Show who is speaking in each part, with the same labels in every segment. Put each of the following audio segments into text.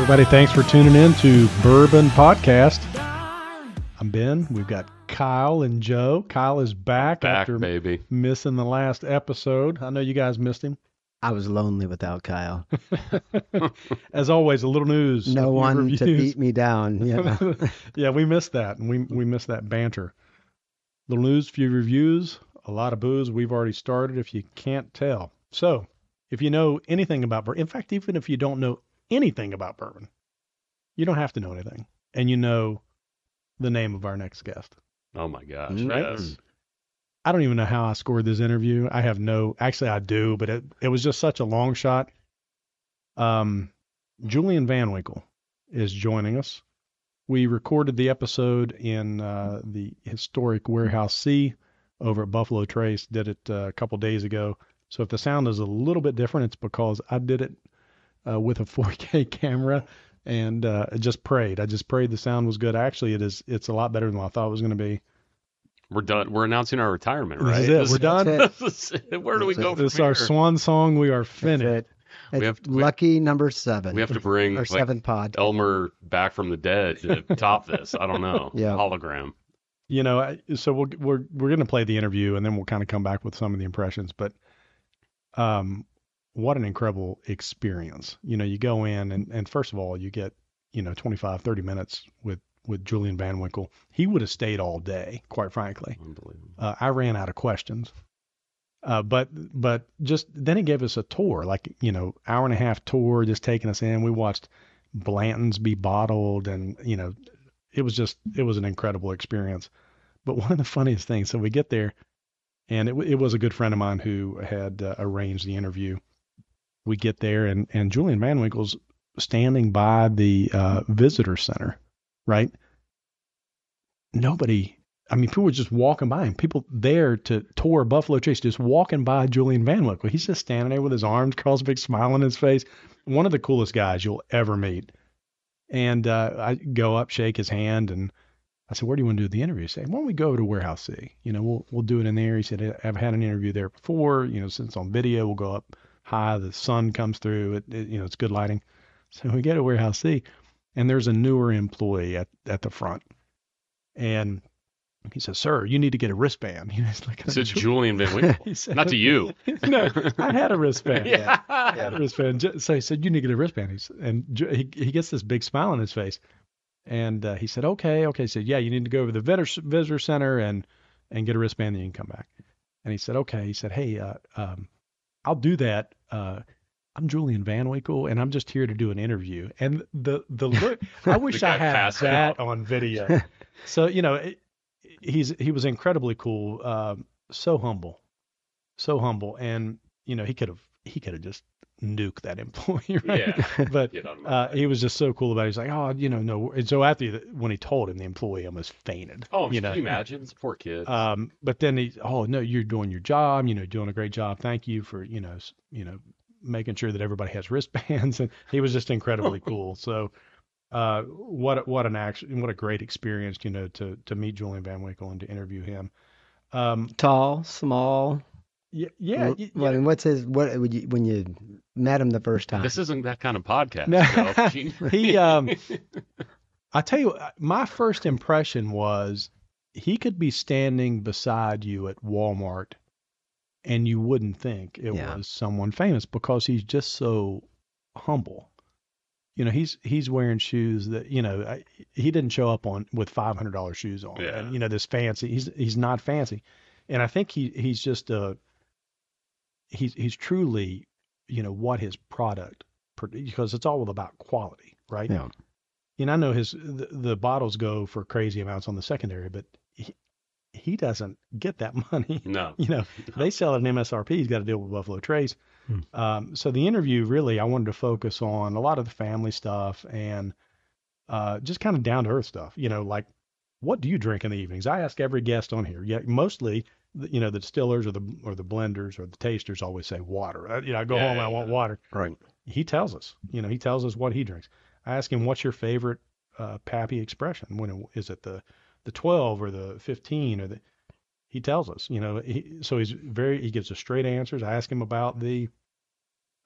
Speaker 1: Everybody, thanks for tuning in to Bourbon Podcast. I'm Ben. We've got Kyle and Joe. Kyle is back after
Speaker 2: baby.
Speaker 1: missing the last episode. I know you guys missed him.
Speaker 3: I was lonely without Kyle.
Speaker 1: As always, a little news.
Speaker 3: No one
Speaker 1: reviews.
Speaker 3: to beat me down. Yeah,
Speaker 1: Yeah, we missed that, and we missed that banter. Little news, few reviews, a lot of booze. We've already started, if you can't tell. So, if you know anything about bourbon, in fact, even if you don't know anything about bourbon, you don't have to know anything, and you know the name of our next guest.
Speaker 2: Oh my gosh.
Speaker 3: Right.
Speaker 2: Yes.
Speaker 1: I don't even know how I scored this interview. Actually I do, but it was just such a long shot. Julian Van Winkle is joining us. We recorded the episode in the historic Warehouse C over at Buffalo Trace, did it a couple days ago. So if the sound is a little bit different, it's because I did it with a 4K camera and I just prayed the sound was good. Actually, it's a lot better than I thought it was going to be.
Speaker 2: We're done. We're announcing our retirement, right?
Speaker 1: This is it. We're done.
Speaker 2: Where do we go from
Speaker 1: This is
Speaker 2: here?
Speaker 1: our swan song. We are finished.
Speaker 3: that's it. It's lucky number 7.
Speaker 2: We have to bring
Speaker 3: our 7th pod.
Speaker 2: Elmer back from the dead to top this. I don't know.
Speaker 3: Yeah.
Speaker 2: Hologram.
Speaker 1: You know, so we're going to play the interview and then we'll kind of come back with some of the impressions. But what an incredible experience. You know, you go in and first of all, you get, 25, 30 minutes with Julian Van Winkle. He would have stayed all day, quite frankly.
Speaker 2: Unbelievable.
Speaker 1: I ran out of questions. But just then he gave us a tour, like, hour and a half tour, just taking us in. We watched Blanton's be bottled and, it was an incredible experience. But one of the funniest things, so we get there and it was a good friend of mine who had arranged the interview. We get there and Julian Van Winkle's standing by the visitor center, right? People were just walking by him. People there to tour Buffalo Trace, just walking by Julian Van Winkle. He's just standing there with his arms crossed, a big smile on his face. One of the coolest guys you'll ever meet. And I go up, shake his hand, and I said, "Where do you want to do the interview?" He said, "Why don't we go over to Warehouse C? We'll do it in there." He said, "I've had an interview there before. Since it's on video, we'll go up high. The sun comes through. It's good lighting." So we get to Warehouse C, and there's a newer employee at the front, and he says, "Sir, you need to get a wristband."
Speaker 2: It's Julian Van Winkle.
Speaker 1: Said,
Speaker 2: Not to you.
Speaker 1: No, I had a wristband.
Speaker 2: Yeah.
Speaker 1: I had a wristband. So he said, "You need to get a wristband." He gets this big smile on his face, and he said, "Okay." He said, "Yeah, you need to go over to the visitor center and get a wristband, then you can come back." And he said, "Okay." He said, "Hey, I'll do that. I'm Julian Van Winkle, and I'm just here to do an interview." And the look, I wish I had that on video. So, he was incredibly cool, so humble. And, he could have just nuked that employee, right?
Speaker 2: Yeah.
Speaker 1: But he was just so cool about it. He's like, "Oh, no." And so when he told him, the employee almost fainted.
Speaker 2: Oh, can you imagine? This poor kid.
Speaker 1: But then "Oh, no, you're doing your job, doing a great job. Thank you for, making sure that everybody has wristbands." And he was just incredibly cool. So, what a great experience, to meet Julian Van Winkle and to interview him.
Speaker 3: Tall, small.
Speaker 1: Yeah.
Speaker 3: When you met him the first time?
Speaker 2: This isn't that kind of podcast.
Speaker 1: No. I tell you, my first impression was he could be standing beside you at Walmart and you wouldn't think it was someone famous because he's just so humble. He's wearing shoes that, he didn't show up with $500 shoes on.
Speaker 2: Yeah.
Speaker 1: And, this fancy, he's not fancy. And I think he's just he's truly, what his product, because it's all about quality, right?
Speaker 3: Yeah.
Speaker 1: I know the bottles go for crazy amounts on the secondary, but he doesn't get that money.
Speaker 2: No.
Speaker 1: They sell at an MSRP. He's got to deal with Buffalo Trace. So the interview, really, I wanted to focus on a lot of the family stuff and just kind of down to earth stuff. Like, what do you drink in the evenings? I ask every guest on here. Yeah, mostly, the distillers or the blenders or the tasters always say water. I go home and I want water.
Speaker 3: Right.
Speaker 1: He tells us. He tells us what he drinks. I ask him, "What's your favorite Pappy expression? Is it the 12 or the 15 or the?" He tells us. So he gives us straight answers. I ask him about the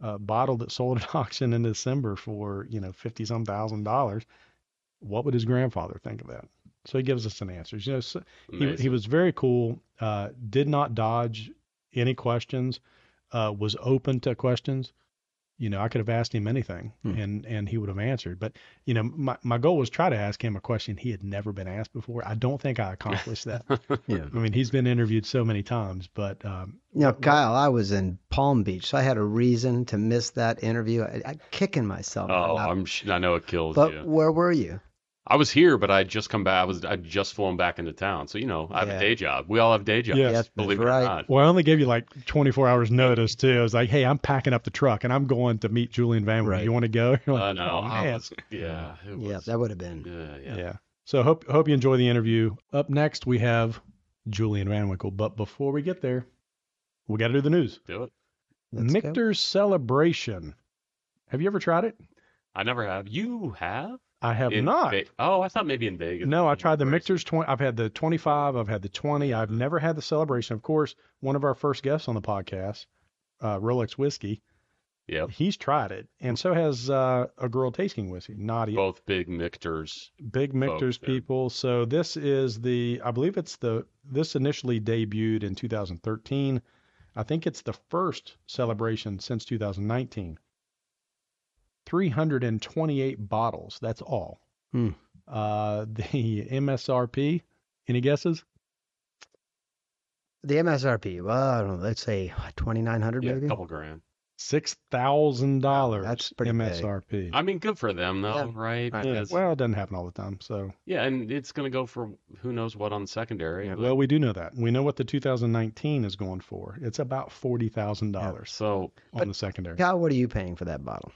Speaker 1: bottle that sold at auction in December for, $50,000. What would his grandfather think of that? So he gives us an answer. So he was very cool. Did not dodge any questions. Was open to questions. I could have asked him anything and he would have answered. But, my goal was try to ask him a question he had never been asked before. I don't think I accomplished that.
Speaker 3: Yeah.
Speaker 1: I mean, he's been interviewed so many times, but.
Speaker 3: Kyle, I was in Palm Beach, so I had a reason to miss that interview. I kicking myself.
Speaker 2: Oh, I know it kills
Speaker 3: but
Speaker 2: you.
Speaker 3: Where were you?
Speaker 2: I was here, but I just come back. I'd just flown back into town. So, I have a day job. We all have day jobs.
Speaker 1: Yes,
Speaker 2: believe it
Speaker 3: right.
Speaker 2: or not.
Speaker 1: Well, I only gave you like 24 hours notice too. I was like, hey, I'm packing up the truck and I'm going to meet Julian Van Winkle.
Speaker 3: Right.
Speaker 1: You want to go? You're like,
Speaker 2: No,
Speaker 1: oh, man.
Speaker 2: it was,
Speaker 3: That would have been.
Speaker 1: Yeah. So hope you enjoy the interview. Up next, we have Julian Van Winkle. But before we get there, we got to do the news.
Speaker 2: Do it.
Speaker 1: Michter's Celebration. Have you ever tried it?
Speaker 2: I never have. You have?
Speaker 1: I have not.
Speaker 2: I thought maybe in Vegas.
Speaker 1: No, I tried the Michter's 20. I've had the 25. I've had the 20. I've never had the Celebration. Of course, one of our first guests on the podcast, Rolex Whiskey,
Speaker 2: Yep.
Speaker 1: he's tried it. And so has a girl tasting whiskey, Nadia.
Speaker 2: Both big Michter's.
Speaker 1: Big Michter's people. So this is I believe this initially debuted in 2013. I think it's the first Celebration since 2019. 328 bottles. That's all. The MSRP, any guesses?
Speaker 3: The MSRP, well, I don't know, let's say $2,900 maybe?
Speaker 2: A couple grand.
Speaker 1: $6,000.
Speaker 3: That's pretty
Speaker 1: MSRP.
Speaker 2: Big. I mean, good for them, though, right?
Speaker 1: Yeah. Well, it doesn't happen all the time. So
Speaker 2: yeah, and it's going to go for who knows what on the secondary.
Speaker 1: Yeah, well, we do know that. We know what the 2019 is going for. It's about $40,000
Speaker 2: so
Speaker 1: on the secondary.
Speaker 3: Kyle, what are you paying for that bottle?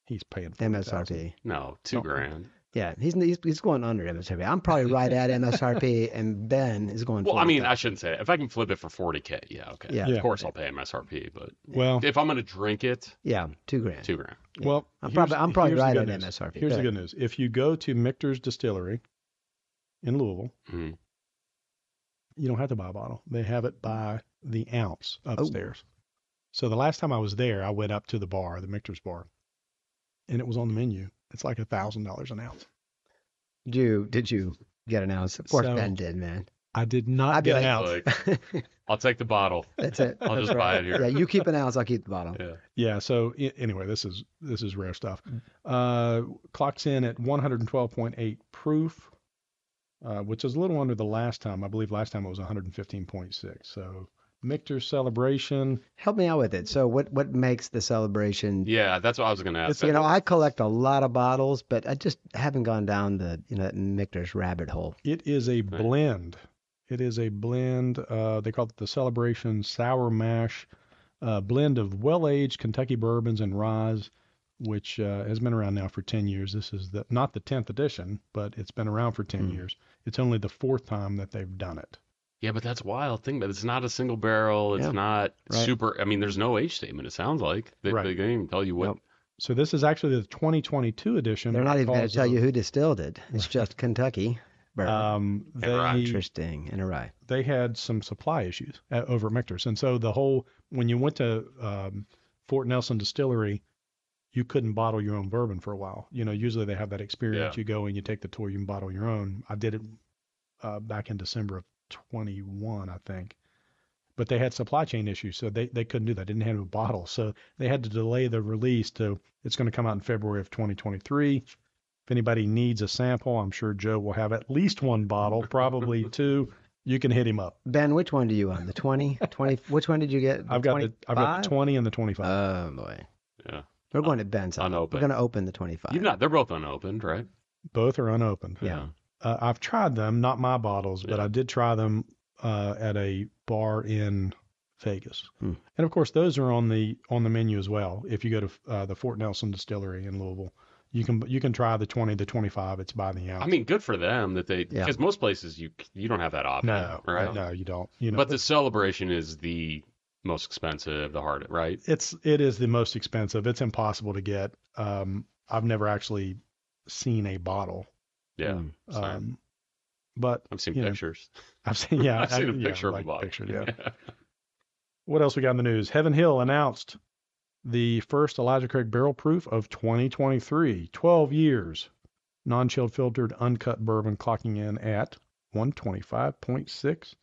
Speaker 1: He's paying
Speaker 3: MSRP.
Speaker 2: No, $2,000.
Speaker 3: Yeah, he's going under MSRP. I'm probably right at MSRP, and Ben is going.
Speaker 2: Well, I mean, I shouldn't say it. If I can flip it for $40K, yeah, okay.
Speaker 3: Yeah.
Speaker 2: Of course, I'll pay MSRP. But
Speaker 1: well,
Speaker 2: if I'm going to drink it,
Speaker 3: yeah, $2,000.
Speaker 2: $2,000.
Speaker 3: Yeah.
Speaker 1: Well,
Speaker 3: I'm probably right at
Speaker 1: news.
Speaker 3: MSRP.
Speaker 1: Here's the good news: if you go to Michter's Distillery in Louisville, you don't have to buy a bottle. They have it by the ounce upstairs. So the last time I was there, I went up to the bar, the Michter's bar, and it was on the menu. It's like $1,000 an ounce.
Speaker 3: Did you get an ounce? Of course,
Speaker 1: So,
Speaker 3: Ben did, man.
Speaker 1: I did not
Speaker 3: I'd be
Speaker 1: get an
Speaker 3: like,
Speaker 1: ounce.
Speaker 2: I'll take the bottle.
Speaker 3: That's it.
Speaker 2: I'll
Speaker 3: That's
Speaker 2: just buy it here.
Speaker 3: Yeah, you keep an ounce, I'll keep the bottle.
Speaker 2: Yeah.
Speaker 1: Yeah. So anyway, this is rare stuff. Clocks in at 112.8 proof, which is a little under the last time. I believe last time it was 115.6. So Michter's Celebration.
Speaker 3: Help me out with it. So what makes the Celebration?
Speaker 2: Yeah, that's what I was going to ask.
Speaker 3: I collect a lot of bottles, but I just haven't gone down the Michter's rabbit hole.
Speaker 1: It is a blend. It is a blend. They call it the Celebration Sour Mash, blend of well-aged Kentucky bourbons and rye, which has been around now for 10 years. This is not the 10th edition, but it's been around for 10 years. It's only the fourth time that they've done it.
Speaker 2: Yeah, but that's wild. Think about it. It's not a single barrel. It's not super. I mean, there's no age statement. It sounds like they can't even tell you what.
Speaker 3: Nope.
Speaker 1: So this is actually the 2022 edition.
Speaker 3: They're not even going to tell you who distilled it. It's just Kentucky. Interesting. And a rye.
Speaker 1: They had some supply issues over at Michter's, and so when you went to Fort Nelson Distillery, you couldn't bottle your own bourbon for a while. Usually they have that experience. You go and you take the tour, you can bottle your own. I did it back in December of 21, I think. But they had supply chain issues, so they couldn't do that. Didn't have a bottle, so they had to delay the release to. It's going to come out in February of 2023. If anybody needs a sample, I'm sure Joe will have at least one bottle, probably two. You can hit him up.
Speaker 3: Ben, which one do you want? The 20? 20? Which one did you get?
Speaker 1: I've got the 20 and the 25.
Speaker 3: Oh boy.
Speaker 2: Yeah.
Speaker 3: We're going to Ben's.
Speaker 2: Unopened.
Speaker 3: We're going to open the 25.
Speaker 2: They're both unopened, right?
Speaker 1: Both are unopened.
Speaker 3: Yeah.
Speaker 1: I've tried them, not my bottles, but I did try them at a bar in Vegas. And of course, those are on the menu as well. If you go to the Fort Nelson Distillery in Louisville, you can try the 20, the 25. It's by the ounce.
Speaker 2: I mean, good for them that because most places you don't have that option.
Speaker 1: No,
Speaker 2: right?
Speaker 1: No, you don't.
Speaker 2: But the Celebration is the most expensive, the hardest, right?
Speaker 1: It is the most expensive. It's impossible to get. I've never actually seen a bottle.
Speaker 2: Yeah.
Speaker 1: But
Speaker 2: I've seen pictures.
Speaker 1: I've seen
Speaker 2: I've seen a picture of a bottle.
Speaker 1: Picture, yeah. What else we got in the news? Heaven Hill announced The first Elijah Craig barrel proof of 2023, 12 years. Non-chilled filtered uncut bourbon clocking in at 125.6.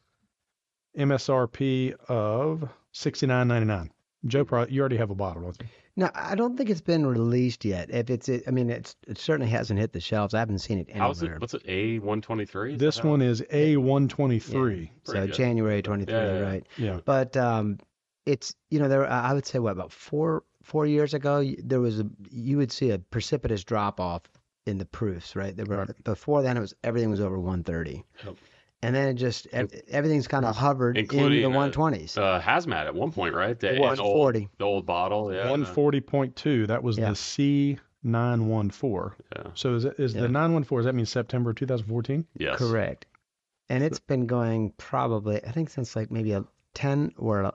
Speaker 1: MSRP of $69.99. Joe, you already have a bottle, don't you?
Speaker 3: No, I don't think it's been released yet. If it certainly hasn't hit the shelves. I haven't seen it anywhere.
Speaker 2: How's it? What's it? A123?
Speaker 1: This one is A123.
Speaker 3: Yeah. So January 23, right?
Speaker 1: Yeah.
Speaker 3: But it's I would say about four years ago you would see a precipitous drop off in the proofs, right? Before then everything was over 130. Yep. And then it just everything's kind of hovered
Speaker 2: including
Speaker 3: in the 120s.
Speaker 2: Hazmat at one point, right?
Speaker 3: 140.
Speaker 2: The old bottle, yeah.
Speaker 1: 140.2. That was the C914.
Speaker 2: Yeah.
Speaker 1: So is the 914? Does that mean September 2014?
Speaker 2: Yes.
Speaker 3: Correct. And it's been going probably, I think, since like maybe a 10 or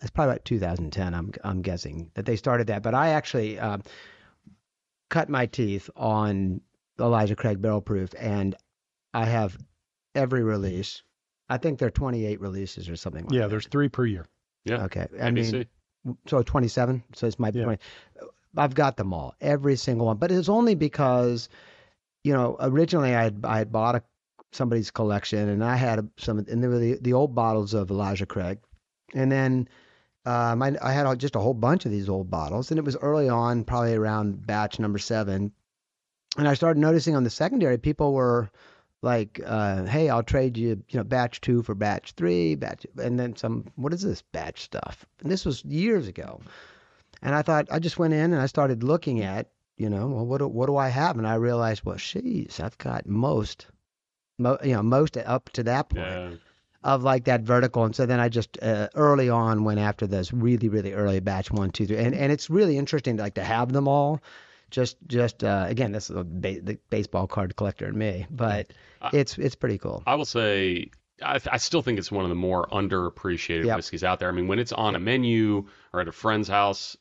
Speaker 3: it's probably about 2010. I'm guessing that they started that. But I actually cut my teeth on Elijah Craig Barrel Proof, and I have every release. I think there are 28 releases or something like that.
Speaker 1: Yeah, there's 3 per year.
Speaker 2: Yeah.
Speaker 3: Okay.
Speaker 2: I mean,
Speaker 3: so 27. So it's my 20. I've got them all, every single one. But it's only because, originally I had bought somebody's collection, and I had some, and they were the old bottles of Elijah Craig. And then I had just a whole bunch of these old bottles, and it was early on, probably around batch number 7. And I started noticing on the secondary, people were like, hey, I'll trade you, batch 2 for batch 3, and then some, what is this batch stuff? And this was years ago. And I thought, I just went in and I started looking at, well, what do I have? And I realized, well, geez, I've got most up to that point of like that vertical. And so then I just early on went after those really, really early batch 1, 2, 3. And it's really interesting to have them all. Just again, this is the baseball card collector in me, but it's pretty cool.
Speaker 2: I will say, I still think it's one of the more underappreciated whiskeys out there. I mean, when it's on a menu or at a friend's house,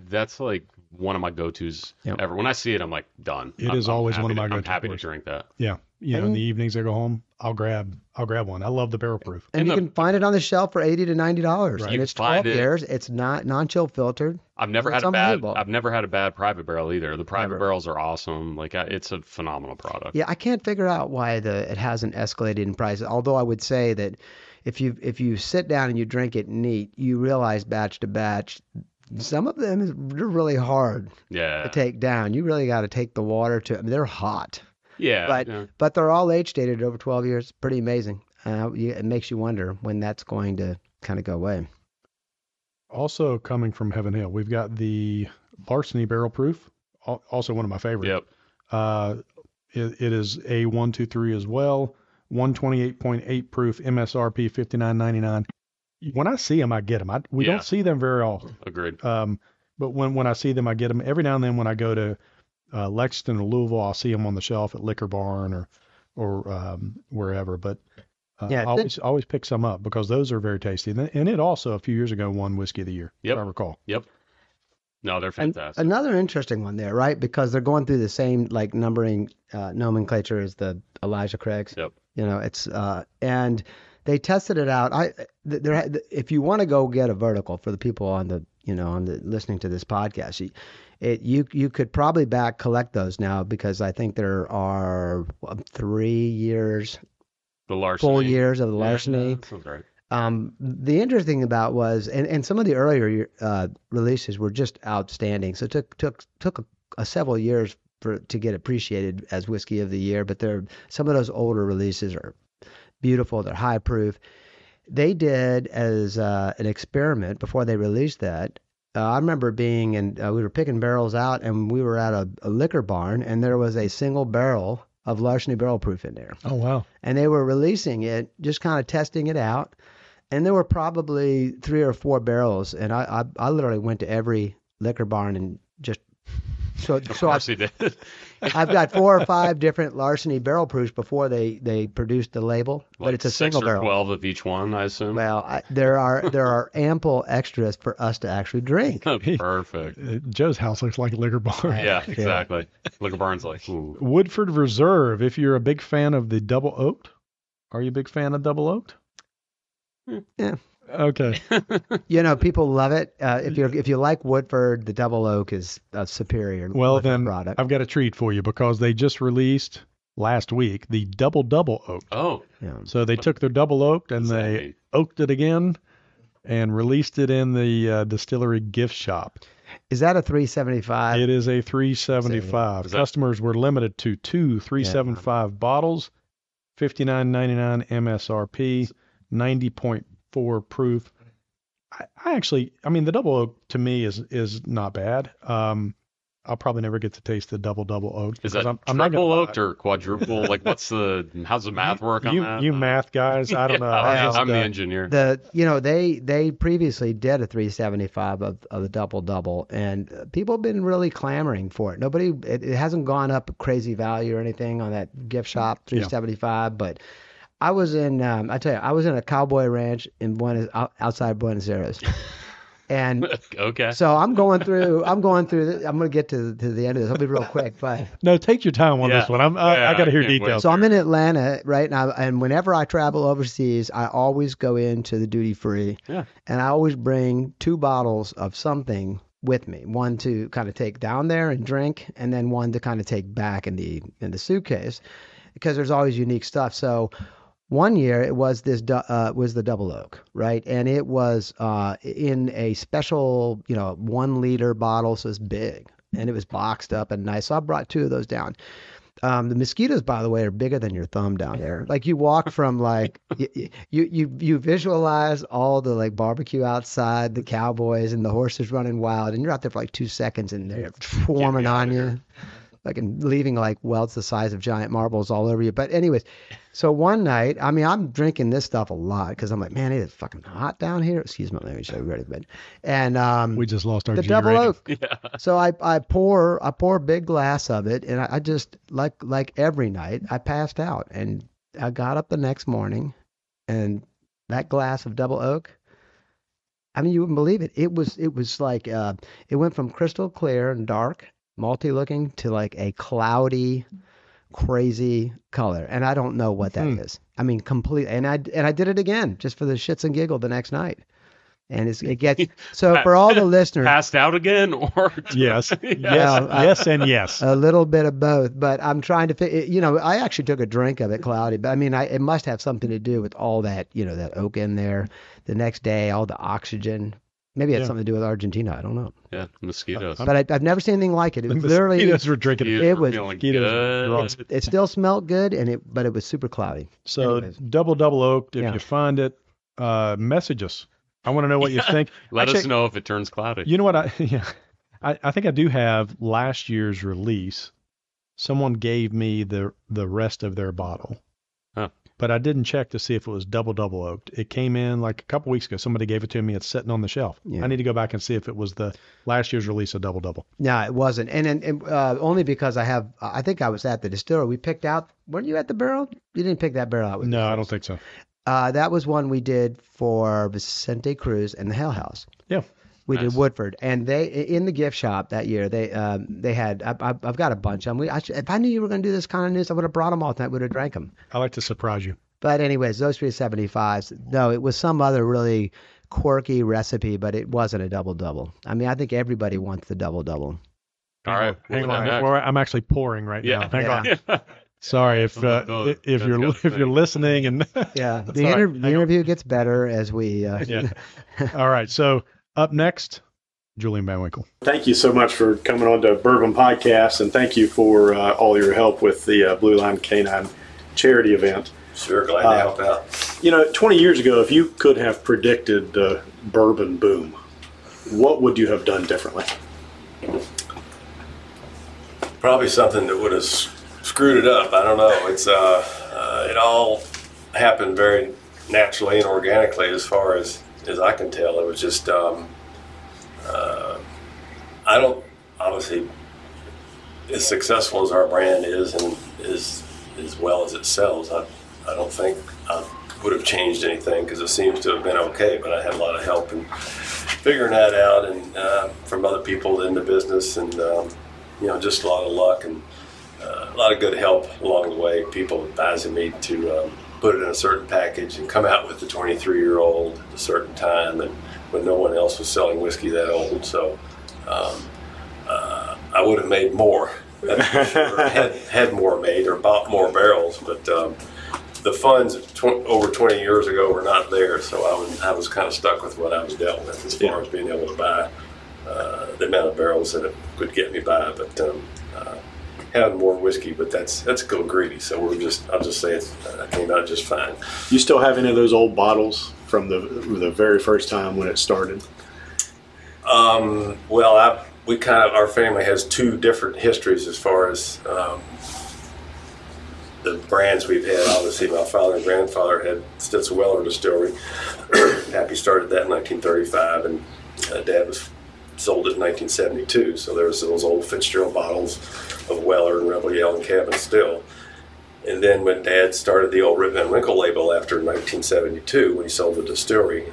Speaker 2: that's like one of my go-tos ever. When I see it, I'm like, done.
Speaker 1: It is always one of my go-tos.
Speaker 2: I'm happy to drink that.
Speaker 1: Yeah. In the evenings I go home, I'll grab one. I love the barrel proof.
Speaker 3: And you can find it on the shelf for $80 to $90.
Speaker 1: Right.
Speaker 3: And it's 12 years. It's not non-chill filtered.
Speaker 2: I've never had a bad private barrel either. The private barrels are awesome. Like it's a phenomenal product.
Speaker 3: Yeah, I can't figure out why it hasn't escalated in price. Although I would say that if you sit down and you drink it neat, you realize batch to batch, some of them they're really hard to take down. You really got to take the water to. I mean, they're hot.
Speaker 2: Yeah.
Speaker 3: But they're all age dated over 12 years. Pretty amazing. It makes you wonder when that's going to kind of go away.
Speaker 1: Also coming from Heaven Hill, we've got the Larceny Barrel Proof, also one of my favorites.
Speaker 2: Yep.
Speaker 1: It is A123 as well, 128.8 proof, MSRP $59.99. When I see them, I get them. We don't see them very often.
Speaker 2: Agreed.
Speaker 1: But when I see them, I get them. Every now and then when I go to Lexington or Louisville, I'll see them on the shelf at Liquor Barn or wherever. But I always pick some up because those are very tasty. And it also, a few years ago, won Whiskey of the Year, if I recall.
Speaker 2: Yep. No, they're fantastic.
Speaker 3: And another interesting one there, right? Because they're going through the same like numbering nomenclature as the Elijah Craigs.
Speaker 2: Yep.
Speaker 3: It's and they tested it out. If you want to go get a vertical for the people on the listening to this podcast, you could probably collect those now because I think there are 3 years, full years of the larceny.
Speaker 2: That sounds right.
Speaker 3: The interesting about was, and some of the earlier releases were just outstanding. So it took several years to get appreciated as Whiskey of the Year. But some of those older releases are beautiful. They're high proof. They did as an experiment before they released that. I remember being we were picking barrels out, and we were at a liquor barn, and there was a single barrel of Larceny Barrel Proof in there.
Speaker 1: Oh, wow.
Speaker 3: And they were releasing it, just kind of testing it out. And there were probably 3 or 4 barrels, and I literally went to every liquor barn and just
Speaker 2: of course he did.
Speaker 3: I've got 4 or 5 different Larceny Barrel Proofs before they produced the label, but it's a single barrel.
Speaker 2: 12 of each one, I assume.
Speaker 3: Well, there are ample extras for us to actually drink.
Speaker 2: Perfect.
Speaker 1: Joe's house looks like a liquor barn.
Speaker 2: Yeah, exactly. Liquor barn's like, ooh.
Speaker 1: Woodford Reserve. If you're a big fan of the double oaked, are you a big fan of double oaked?
Speaker 3: Yeah.
Speaker 1: Okay.
Speaker 3: People love it. If you like Woodford, the double oak is a superior Woodford product.
Speaker 1: I've got a treat for you because they just released last week the double oak.
Speaker 2: Oh.
Speaker 3: Yeah.
Speaker 1: So they took their double oaked and they oaked it again and released it in the distillery gift shop.
Speaker 3: Is that a 375?
Speaker 1: It is a 375. Customers were limited to 2 375 bottles, $59.99 MSRP, 90.4 proof. I mean, the double oak to me is not bad. I'll probably never get to taste the double oak.
Speaker 2: Is that triple oaked or quadruple? Like, how's the math work on that?
Speaker 1: You math guys, I don't know.
Speaker 2: I'm the engineer.
Speaker 3: They previously did a 375 of the double, and people have been really clamoring for it. It hasn't gone up a crazy value or anything on that gift shop 375, but I was in I was in a cowboy ranch in outside Buenos Aires. And
Speaker 2: okay.
Speaker 3: So I'm going through I'm going to get to the end of this. I'll be real quick, but
Speaker 1: no, take your time on this one. I got to hear details.
Speaker 3: So I'm in Atlanta right now, and whenever I travel overseas, I always go into the duty free.
Speaker 2: Yeah.
Speaker 3: And I always bring 2 bottles of something with me. One to kind of take down there and drink, and then one to kind of take back in the suitcase, because there's always unique stuff. So one year it was the double oak, right? And it was in a special, 1 liter bottle, so it's big, and it was boxed up and nice. So I brought 2 of those down. The mosquitoes, by the way, are bigger than your thumb down there. Like, you walk from you visualize all the like barbecue outside, the cowboys and the horses running wild, and you're out there for like 2 seconds and they're swarming on you. Like, and leaving like welts the size of giant marbles all over you. But anyways, so one night, I mean, I'm drinking this stuff a lot because I'm like, man, it is fucking hot down here. Excuse me, let me show you ready to bed. And
Speaker 1: we just lost our
Speaker 3: the
Speaker 1: G
Speaker 3: double
Speaker 1: rating.
Speaker 3: oak. Yeah. So I pour a big glass of it, and I just like every night I passed out, and I got up the next morning, and that glass of double oak, I mean, you wouldn't believe it. It was like it went from crystal clear and dark, malty looking, to like a cloudy, crazy color, and I don't know what that is. I mean, completely. And I did it again just for the shits and giggle the next night, and it gets so for all the listeners.
Speaker 2: Passed out again, or
Speaker 1: yes, yes, and yes.
Speaker 3: A little bit of both, but I'm trying to I actually took a drink of it cloudy, but I mean, it must have something to do with all that that oak in there. The next day, all the oxygen. Maybe it had something to do with Argentina. I don't know.
Speaker 2: Yeah, mosquitoes.
Speaker 3: But I've never seen anything like it. It was literally
Speaker 1: mosquitoes were drinking it.
Speaker 3: It was
Speaker 2: mosquitoes.
Speaker 3: It still smelled good, but it was super cloudy.
Speaker 1: So
Speaker 3: anyways.
Speaker 1: double oaked. If you find it, message us. I want to know what you think.
Speaker 2: Let us know if it turns cloudy.
Speaker 1: You know what? I think I do have last year's release. Someone gave me the rest of their bottle.
Speaker 2: Huh.
Speaker 1: But I didn't check to see if it was double oaked. It came in like a couple weeks ago. Somebody gave it to me. It's sitting on the shelf. Yeah. I need to go back and see if it was the last year's release of double.
Speaker 3: No, it wasn't. And only because I think I was at the distillery. We picked out, weren't you at the barrel? You didn't pick that barrel out with
Speaker 1: No, I don't think so.
Speaker 3: That was one we did for Vicente Cruz and the Hell House.
Speaker 1: Yeah.
Speaker 3: We did Woodford, and they in the gift shop that year. They had I've got a bunch of them. If I knew you were going to do this kind of news, I would have brought them all tonight. Would have drank them.
Speaker 1: I like to surprise you.
Speaker 3: But anyways, those 375s. No, it was some other really quirky recipe, but it wasn't a double. I mean, I think everybody wants the double.
Speaker 2: All right,
Speaker 1: hang on. I'm actually pouring right now. Hang on. Sorry if you're listening and
Speaker 3: the interview gets better as we.
Speaker 1: All right, so. Up next, Julian Van Winkle.
Speaker 4: Thank you so much for coming on to Bourbon Podcast, and thank you for all your help with the Blue Line Canine charity event.
Speaker 5: Sure, glad to help out.
Speaker 4: 20 years ago, if you could have predicted the bourbon boom, what would you have done differently?
Speaker 5: Probably something that would have screwed it up. I don't know. It's it all happened very naturally and organically as far as I can tell. It was just, I don't, obviously, as successful as our brand is and as well as it sells, I don't think I would have changed anything because it seems to have been okay, but I had a lot of help in figuring that out and from other people in the business and, just a lot of luck and a lot of good help along the way, people advising me to put it in a certain package and come out with the 23-year-old at a certain time, and when no one else was selling whiskey that old. So I would have made more, had more made or bought more barrels, but the funds over 20 years ago were not there, so I was kind of stuck with what I was dealt with as far as being able to buy the amount of barrels that it could get me by. But having more whiskey, but that's a little greedy. So I'll just say it came out just fine.
Speaker 4: You still have any of those old bottles from the very first time when it started?
Speaker 5: Well, our family has two different histories as far as the brands we've had. Obviously, my father and grandfather had Stitzel-Weller Distillery. Pappy started that in 1935, and Dad sold it in 1972. So there's those old Fitzgerald bottles of Weller and Rebel Yell and Cabin Still. And then when Dad started the Old Rip Van Winkle label after 1972, when he sold the distillery,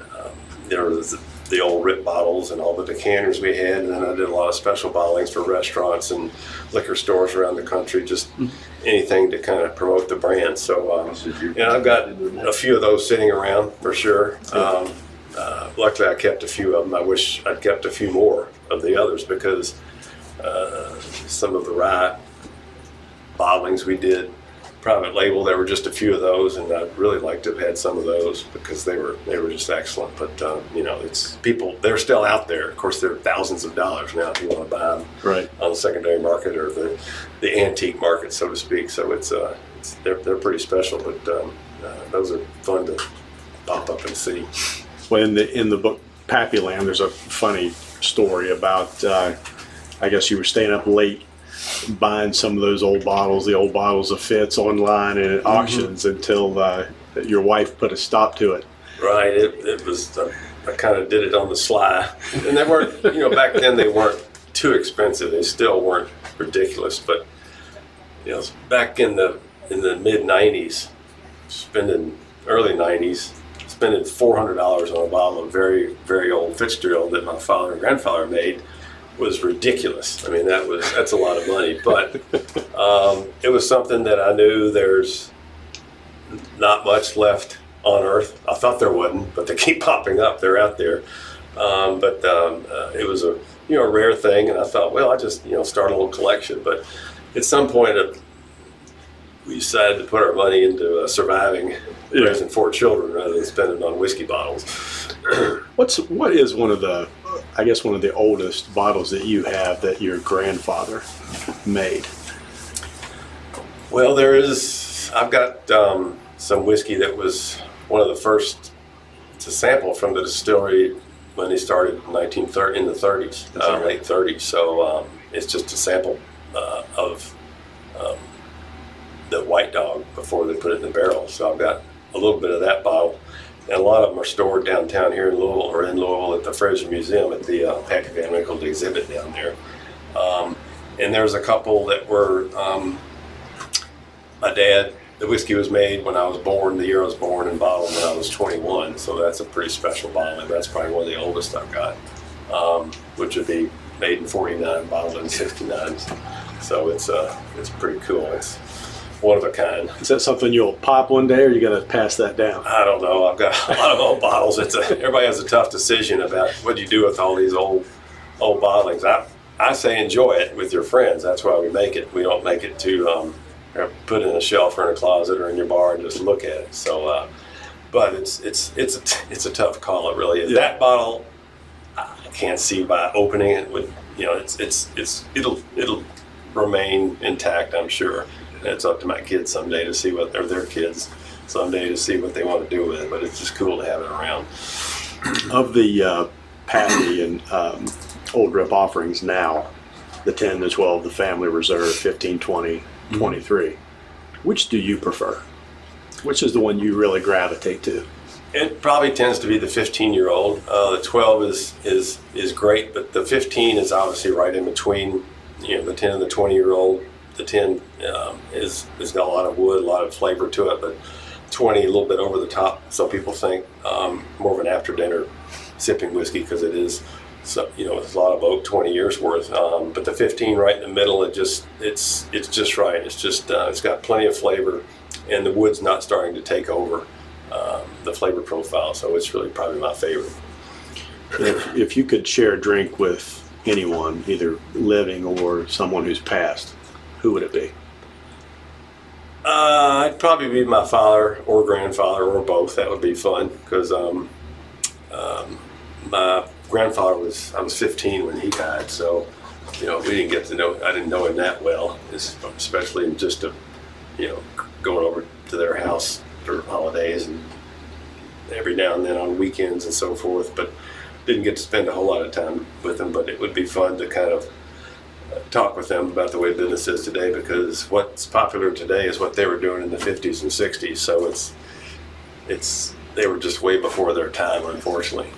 Speaker 5: there was the old Rip bottles and all the decanters we had, and then I did a lot of special bottlings for restaurants and liquor stores around the country, just anything to kind of promote the brand. So, I've got a few of those sitting around for sure. Luckily, I kept a few of them. I wish I'd kept a few more of the others, because some of the rye bottlings we did private label, there were just a few of those, and I'd really like to have had some of those because they were just excellent. But it's people, they're still out there. Of course, they're thousands of dollars now if you want to buy them on the secondary market or the antique market, so to speak. So they're pretty special, but those are fun to pop up and see.
Speaker 4: Well, in the book Pappy Land, there's a funny story about I guess you were staying up late buying some of those old bottles, the old bottles of Fitz online and at auctions until your wife put a stop to it.
Speaker 5: Right. It was, I kind of did it on the sly. And they weren't, back then they weren't too expensive. They still weren't ridiculous. But, back in the mid 90s, early 90s, spending $400 on a bottle of very, very old Fitzgerald that my father and grandfather made was ridiculous. I mean, that's a lot of money, but it was something that I knew there's not much left on Earth. I thought there wasn't, but they keep popping up. They're out there. But it was a rare thing, and I thought, well, I just start a little collection. But at some point, we decided to put our money into surviving, raising 4 children rather than spending on whiskey bottles.
Speaker 4: What is one of the oldest bottles that you have that your grandfather made?
Speaker 5: Well, I've got some whiskey that was one of the first to sample from the distillery when they started in the 30s, late 30s. So it's just a sample of the White Dog before they put it in the barrel. So I've got a little bit of that bottle. And a lot of them are stored downtown here in Louisville, or in Louisville at the Fraser Museum at the Pappy Van Winkle exhibit down there. And there's a couple that were, my dad, the whiskey was made when I was born, the year I was born, and bottled when I was 21. So that's a pretty special bottle. And that's probably one of the oldest I've got, which would be made in 49, bottled in 69. So it's pretty cool. It's one of a kind.
Speaker 4: Is that something you'll pop one day, or are you going to pass that down?
Speaker 5: I don't know. I've got a lot of old bottles. Everybody has a tough decision about what do you do with all these old bottlings. I say enjoy it with your friends. That's why we make it. We don't make it to put in a shelf or in a closet or in your bar and just look at it. So, but it's a tough call. It really is. Yeah. That bottle, I can't see by opening it with it'll remain intact, I'm sure. It's up to my kids someday to see or their kids someday to see what they want to do with it, but it's just cool to have it around.
Speaker 4: Of the Pappy and Old Rip offerings now, the 10, the 12, the Family Reserve, 15, 20, 23, which do you prefer? Which is the one you really gravitate to?
Speaker 5: It probably tends to be the 15-year-old. The 12 is great, but the 15 is obviously right in between, the 10 and the 20-year-old. The 10 has got a lot of wood, a lot of flavor to it, but 20 a little bit over the top. Some people think more of an after dinner sipping whiskey because it is, it's a lot of oak, 20 years worth. But the 15 right in the middle, it's just right. It's just it's got plenty of flavor, and the wood's not starting to take over the flavor profile. So it's really probably my favorite.
Speaker 4: If you could share a drink with anyone, either living or someone who's passed, who would it be?
Speaker 5: It'd probably be my father or grandfather or both. That would be fun because my grandfather I was 15 when he died, so we didn't get to know. I didn't know him that well, especially just going over to their house for holidays and every now and then on weekends and so forth. But didn't get to spend a whole lot of time with them. But it would be fun to kind of talk with them about the way business is today, because what's popular today is what they were doing in the 50s and 60s. So they were just way before their time, unfortunately.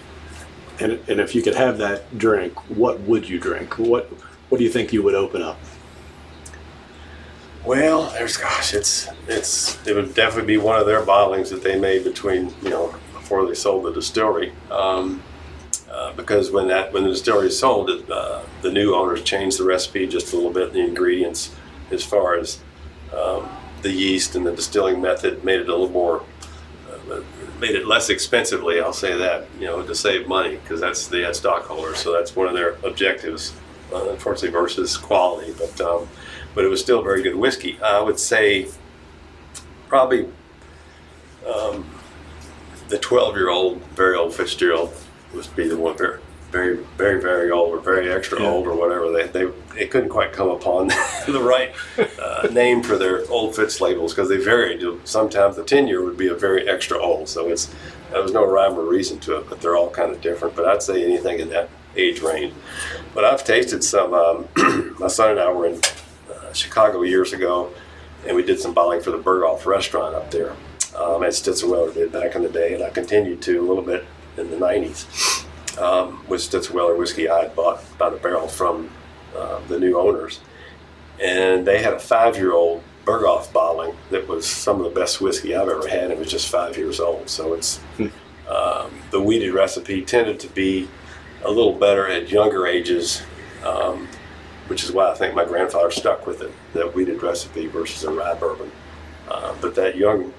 Speaker 4: And if you could have that drink, what would you drink? What do you think you would open up?
Speaker 5: Well, it would definitely be one of their bottlings that they made before they sold the distillery. Because when the distillery sold it, the new owners changed the recipe just a little bit, the ingredients as far as the yeast and the distilling method, made it a little more, made it less expensively, I'll say that, to save money, because they had stockholders, so that's one of their objectives, unfortunately, versus quality. But it was still very good whiskey. I would say probably the 12-year-old, very old Fitzgerald would be the one, very, very, very, very old, or very extra old, or whatever. They couldn't quite come upon the right name for their old Fitz labels, because they varied. Sometimes the 10-year would be a very extra old, so there was no rhyme or reason to it, but they're all kind of different. But I'd say anything in that age range. But I've tasted some. My son and I were in Chicago years ago, and we did some bottling for the Berghoff restaurant up there. As Stitzelweller did back in the day, and I continued to a little bit in the 90s with Stitzelweller whiskey. I had bought about a barrel from the new owners, and they had a 5-year-old Berghoff bottling that was some of the best whiskey I've ever had. It was just 5 years old, so it's the wheated recipe tended to be a little better at younger ages, which is why I think my grandfather stuck with it, that wheated recipe versus a rye bourbon. But that young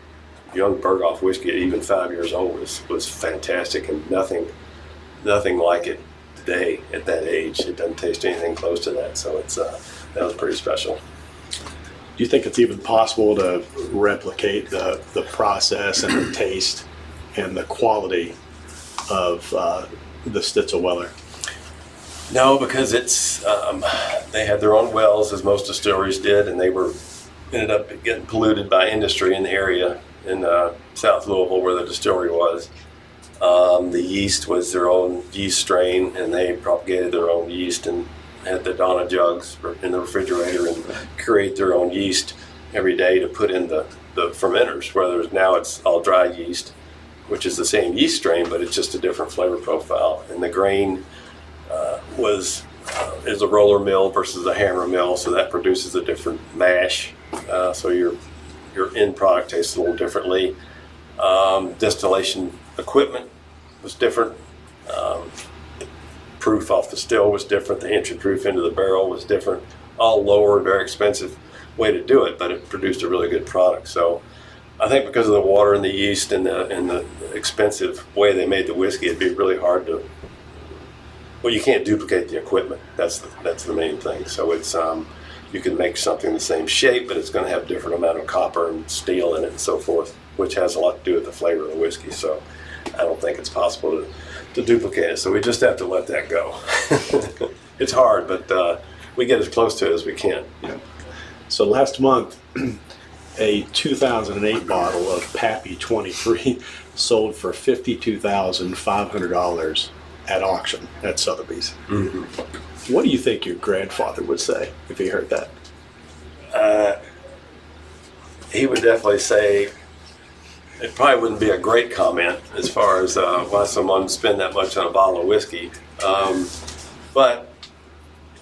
Speaker 5: Berghoff whiskey at even 5 years old was fantastic, and nothing like it today at that age. It doesn't taste anything close to that, so that was pretty special.
Speaker 4: Do you think it's even possible to replicate the process and the taste and the quality of the Stitzelweller?
Speaker 5: No, because they had their own wells, as most distilleries did, and they ended up getting polluted by industry in the area in South Louisville where the distillery was. The yeast was their own yeast strain, and they propagated their own yeast and had the Donna jugs in the refrigerator and create their own yeast every day to put in the fermenters, whether now it's all dry yeast, which is the same yeast strain, but it's just a different flavor profile. And the grain is a roller mill versus a hammer mill, so that produces a different mash. So your end product tastes a little differently. Distillation equipment was different. Proof off the still was different. The entry proof into the barrel was different. All lower and very expensive way to do it, but it produced a really good product. So I think because of the water and the yeast and the expensive way they made the whiskey, it'd be really hard to. Well, you can't duplicate the equipment. That's the main thing. So it's you can make something the same shape, but it's going to have different amount of copper and steel in it and so forth, which has a lot to do with the flavor of the whiskey. So I don't think it's possible to duplicate it. So we just have to let that go. It's hard, but we get as close to it as we can.
Speaker 4: Yeah. So last month, a 2008 bottle of Pappy 23 sold for $52,500 at auction at Sotheby's.
Speaker 5: Mm-hmm.
Speaker 4: What do you think your grandfather would say if he heard that?
Speaker 5: He would definitely say it probably wouldn't be a great comment as far as why someone would spend that much on a bottle of whiskey. But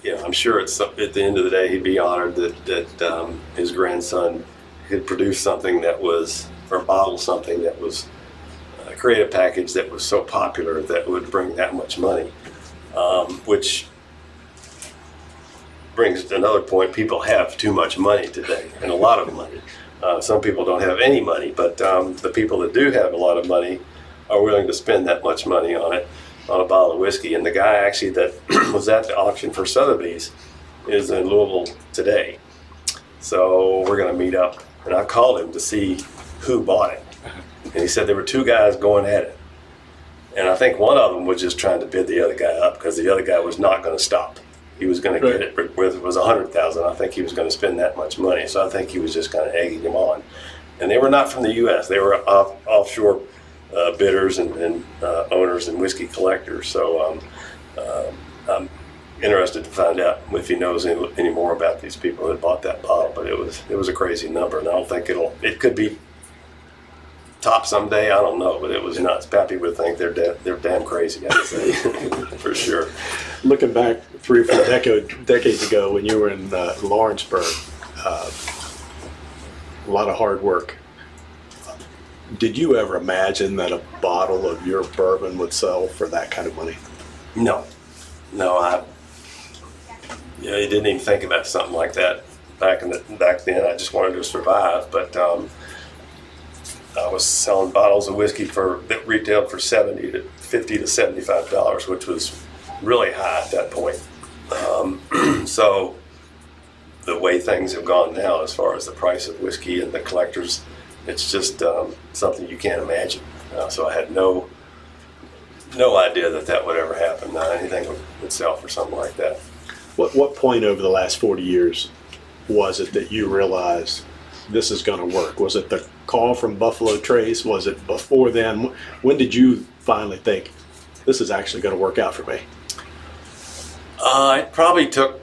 Speaker 5: I'm sure at the end of the day he'd be honored that his grandson could produce something that was, or bottle something that was, create a package that was so popular that would bring that much money, which brings to another point. People have too much money today, and a lot of money. Some people don't have any money, but the people that do have a lot of money are willing to spend that much money on it, on a bottle of whiskey. And the guy actually that was at the auction for Sotheby's is in Louisville today. So we're going to meet up. And I called him to see who bought it. And he said there were two guys going at it. And I think one of them was just trying to bid the other guy up because the other guy was not going to stop. He was going to get it with it was $100,000. I think he was going to spend that much money. So I think he was just kind of egging him on. And they were not from the U.S. They were offshore bidders and owners and whiskey collectors. So I'm interested to find out if he knows any more about these people that bought that bottle. But it was a crazy number, and I don't think it could be top someday. I don't know, but it was nuts. Pappy would think they're damn crazy, I'd say, for sure.
Speaker 4: Looking back 3 or 4 decades ago when you were in Lawrenceburg, a lot of hard work. Did you ever imagine that a bottle of your bourbon would sell for that kind of money?
Speaker 5: No, I didn't even think about something like that back then. I just wanted to survive, but I was selling bottles of whiskey that retailed for $50 to $75, which was really high at that point. So the way things have gone now, as far as the price of whiskey and the collectors, it's just something you can't imagine. So I had no idea that would ever happen. Anything would sell for something like that.
Speaker 4: What point over the last 40 years was it that you realized this is going to work? Was it the call from Buffalo Trace? Was it before then? When did you finally think this is actually going to work out for me?
Speaker 5: It probably took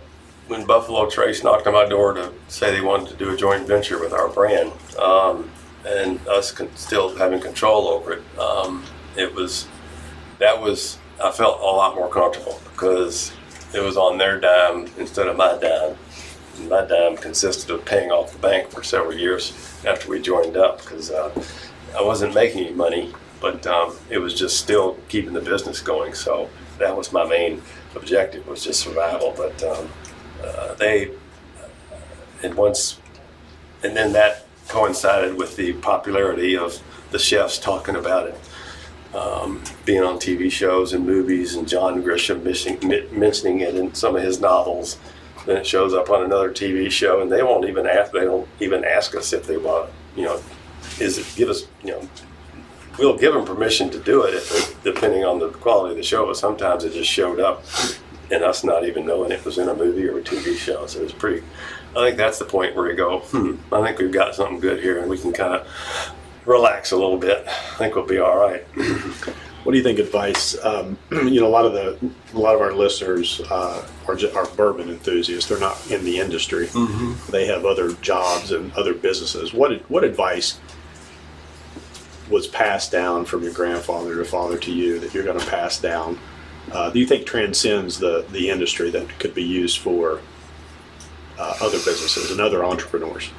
Speaker 5: when Buffalo Trace knocked on my door to say they wanted to do a joint venture with our brand, and us still having control over it. I felt a lot more comfortable because it was on their dime instead of my dime. And my dime consisted of paying off the bank for several years after we joined up because I wasn't making any money, but it was just still keeping the business going. So that was my main objective, was just survival. But and then that coincided with the popularity of the chefs talking about it, being on TV shows and movies, and John Grisham mentioning it in some of his novels. Then it shows up on another TV show, and they don't even ask us if they want, we'll give them permission to do it depending on the quality of the show. But sometimes it just showed up, and us not even knowing it was in a movie or a TV show. So it was pretty. I think that's the point where you go, I think we've got something good here, and we can kind of relax a little bit. I think we'll be all right.
Speaker 4: What do you think advice? A lot of our listeners are bourbon enthusiasts. They're not in the industry. Mm-hmm. They have other jobs and other businesses. What advice was passed down from your grandfather or father to you that you're going to pass down? Do you think transcends the industry that could be used for other businesses and other entrepreneurs?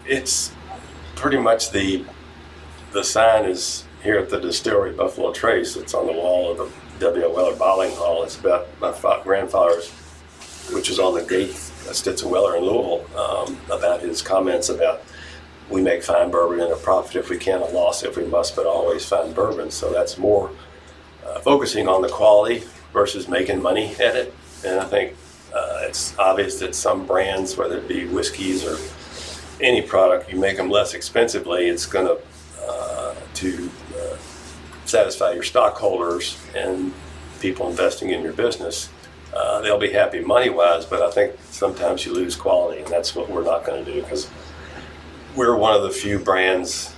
Speaker 5: It's pretty much the sign is here at the distillery, Buffalo Trace. It's on the wall of the W.O. Weller Bottling Hall. It's about my grandfather's, which is on the gate at Stitzel Weller in Louisville, about his comments about we make fine bourbon and a profit if we can, a loss if we must, but always fine bourbon. So that's more focusing on the quality versus making money at it. And I think it's obvious that some brands, whether it be whiskeys or any product, you make them less expensively, it's going to satisfy your stockholders and people investing in your business. They'll be happy money-wise, but I think sometimes you lose quality, and that's what we're not going to do, because we're one of the few brands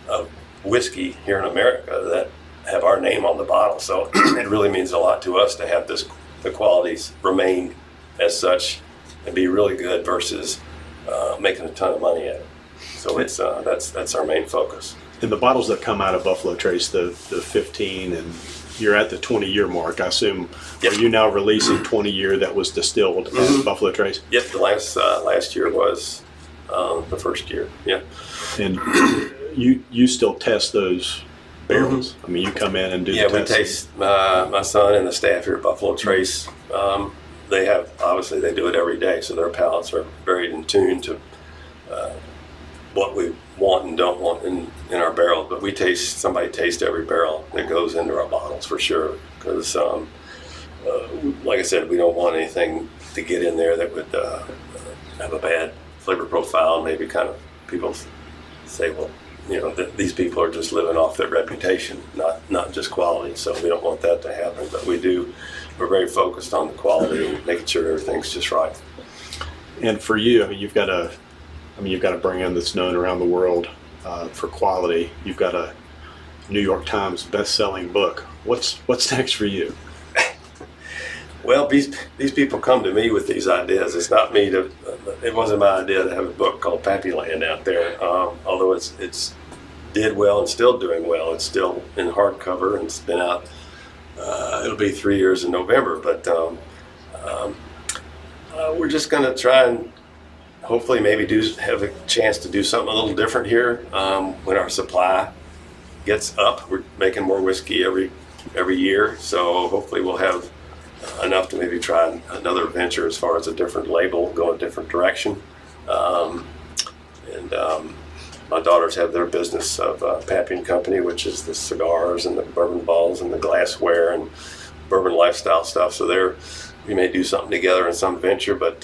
Speaker 5: of whiskey here in America that have our name on the bottle. So it really means a lot to us to have the qualities remain as such and be really good versus making a ton of money at it. So it's that's our main focus.
Speaker 4: And the bottles that come out of Buffalo Trace, the 15, and you're at the 20-year mark, I assume. Yep. Are you now releasing 20-year that was distilled at Buffalo Trace?
Speaker 5: Yep, the last year was the first year. Yeah.
Speaker 4: And you still test those barrels? Mm-hmm. I mean, you come in and do the testing? Yeah, we taste.
Speaker 5: My son and the staff here at Buffalo Trace, they do it every day, so their palates are very in tune to what we want and don't want in our barrels, but somebody tastes every barrel that goes into our bottles for sure. Because, like I said, we don't want anything to get in there that would have a bad flavor profile, and maybe kind of people say, well, these people are just living off their reputation, not just quality. So we don't want that to happen, but we're very focused on the quality and making sure everything's just right.
Speaker 4: And for you, you've got a brand that's known around the world for quality. You've got a New York Times best-selling book. What's next for you?
Speaker 5: Well, these people come to me with these ideas. It's not me it wasn't my idea to have a book called Pappyland out there. Although it's did well and still doing well. It's still in hardcover and it's been out. It'll be 3 years in November, but we're just going to try and hopefully maybe have a chance to do something a little different here when our supply gets up. We're making more whiskey every year, so hopefully we'll have enough to maybe try another venture as far as a different label, go a different direction. My daughters have their business of Pappy & Company, which is the cigars and the bourbon balls and the glassware and bourbon lifestyle stuff. So we may do something together in some venture, but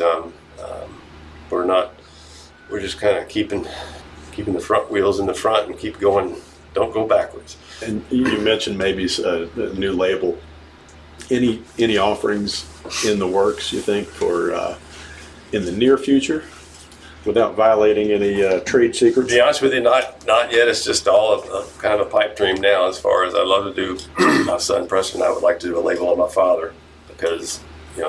Speaker 5: we're just kind of keeping the front wheels in the front and keep going, don't go backwards.
Speaker 4: And you mentioned maybe a new label. Any offerings in the works, you think, for in the near future, without violating any trade secrets?
Speaker 5: To be honest with you, not yet. It's just all kind of a pipe dream now. As far as I'd love to do, my son Preston, I would like to do a label on my father, because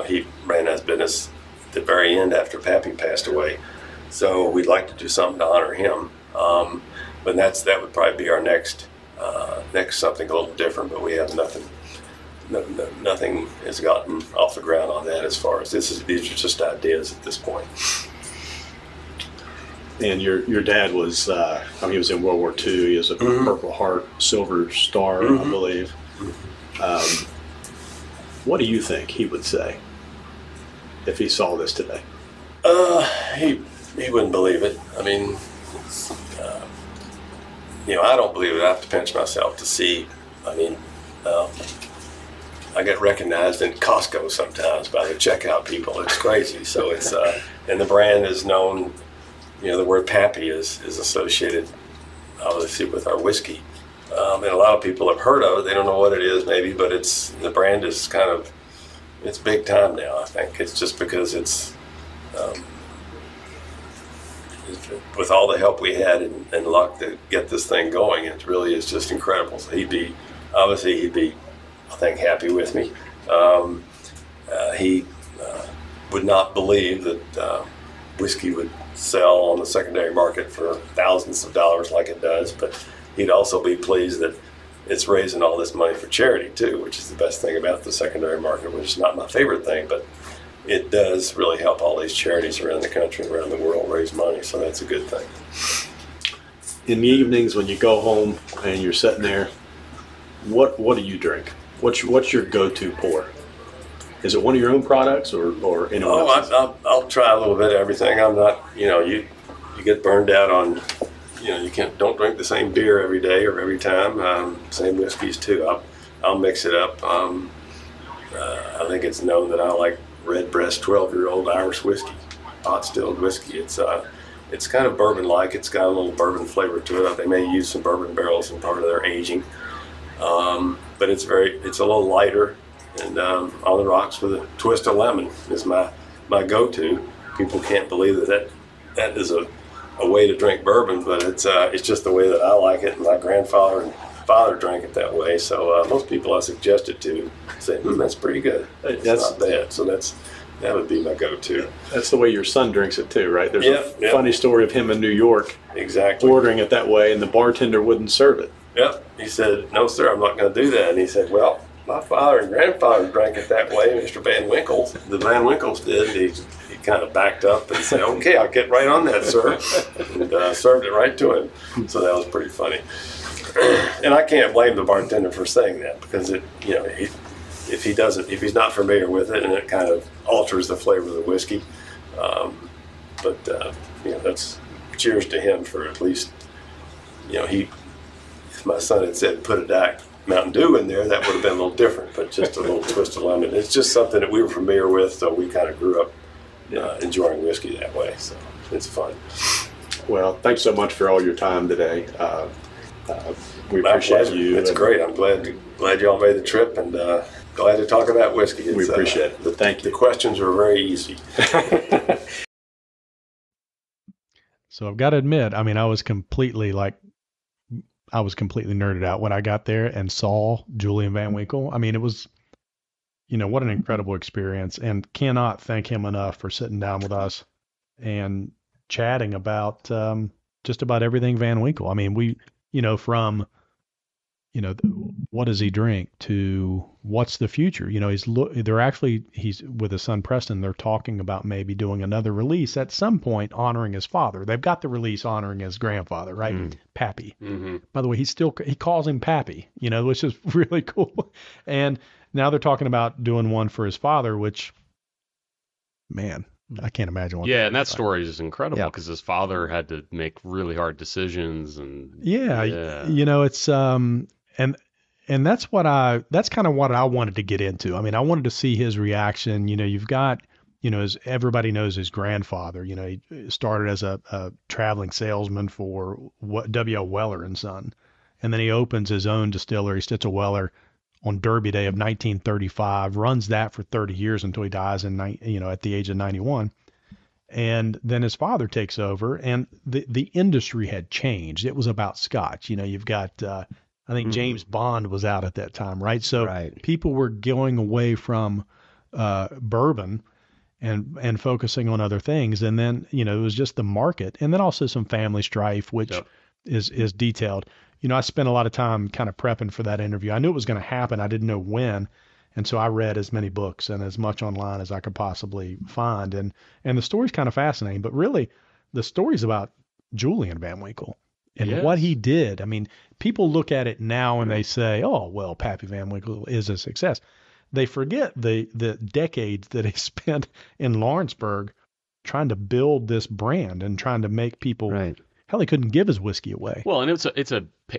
Speaker 5: he ran his business at the very end after Pappy passed away. So we'd like to do something to honor him. But that would probably be our next something a little different. But we have nothing. Nothing has gotten off the ground on that as far as these are just ideas at this point.
Speaker 4: And your dad was, he was in World War II. He was a Purple Heart, Silver Star, I believe. What do you think he would say if he saw this today? He wouldn't believe it. I don't believe it. I have to pinch myself to see. I get recognized in Costco sometimes by the checkout people. It's crazy. So it's and the brand is known. The word Pappy is associated, obviously, with our whiskey. And a lot of people have heard of it. They don't know what it is, maybe, but the brand is it's big time now. I think it's just because it's with all the help we had and luck to get this thing going. It really is just incredible. So he'd be, I think, happy with me. He would not believe that whiskey would sell on the secondary market for thousands of dollars like it does, but he'd also be pleased that it's raising all this money for charity too, which is the best thing about the secondary market, which is not my favorite thing, but it does really help all these charities around the country, around the world raise money, so that's a good thing. In the evenings when you go home and you're sitting there, what do you drink? What's your go-to pour? Is it one of your own products or anyone else's? I'll try a little bit of everything. I'm not, you get burned out on, don't drink the same beer every day or every time. Same whiskeys too. I'll mix it up. I think it's known that I like Redbreast 12-year-old Irish whiskey, pot distilled whiskey. It's kind of bourbon-like. It's got a little bourbon flavor to it. They may use some bourbon barrels in part of their aging. But it's a little lighter, and on the rocks with a twist of lemon is my go-to. People can't believe that is a way to drink bourbon, but it's just the way that I like it. And my grandfather and father drank it that way, so most people I suggest it to say, that's pretty good. That's not bad. So that would be my go-to. That's the way your son drinks it too, right? There's a funny story of him in New York, exactly, ordering it that way, and the bartender wouldn't serve it. Yep. He said, "No, sir, I'm not going to do that." And he said, "Well, my father and grandfather drank it that way, Mr. Van Winkle. The Van Winkles did." He kind of backed up and said, "Okay, I'll get right on that, sir," and served it right to him. So that was pretty funny. And I can't blame the bartender for saying that, because if he's not familiar with it, and it kind of alters the flavor of the whiskey. But
Speaker 5: cheers to him for at least, if my son had said put a Diet Mountain Dew in there, that would have been a little different, but just a little twist of lemon. It's just something that we were familiar with, so we kind of grew up enjoying whiskey that way. So it's fun.
Speaker 4: Well, thanks so much for all your time today. We appreciate you.
Speaker 5: It's great. I'm glad y'all made the trip, and glad to talk about whiskey.
Speaker 4: We appreciate it. But thank you.
Speaker 5: The questions were very easy.
Speaker 1: So I've got to admit, I mean, I was completely nerded out when I got there and saw Julian Van Winkle. I mean, it was, what an incredible experience, and cannot thank him enough for sitting down with us and chatting about just about everything Van Winkle. I mean, we, from, what does he drink to what's the future? He's with his son Preston. They're talking about maybe doing another release at some point honoring his father. They've got the release honoring his grandfather, right? Pappy. Mm-hmm. By the way, he calls him Pappy, which is really cool. And now they're talking about doing one for his father, which, man, I can't imagine what.
Speaker 2: Yeah, and that story is incredible because his father had to make really hard decisions, and
Speaker 1: it's and that's kind of what I wanted to get into. I mean, I wanted to see his reaction. You've got, as everybody knows, his grandfather. He started as a traveling salesman for W.L. Weller and Son, and then he opens his own distillery, Stitzel Weller, on Derby Day of 1935, runs that for 30 years until he dies at the age of 91. And then his father takes over, and the industry had changed. It was about Scotch. You've got, I think James Bond was out at that time, right? So people were going away from bourbon and focusing on other things. And then, it was just the market, and then also some family strife, which is detailed. I spent a lot of time kind of prepping for that interview. I knew it was going to happen. I didn't know when. And so I read as many books and as much online as I could possibly find. And the story's kind of fascinating, but really the story's about Julian Van Winkle and what he did. I mean, people look at it now and they say, oh, well, Pappy Van Winkle is a success. They forget the decades that he spent in Lawrenceburg trying to build this brand and trying to make people hell, he couldn't give his whiskey away.
Speaker 2: Well, and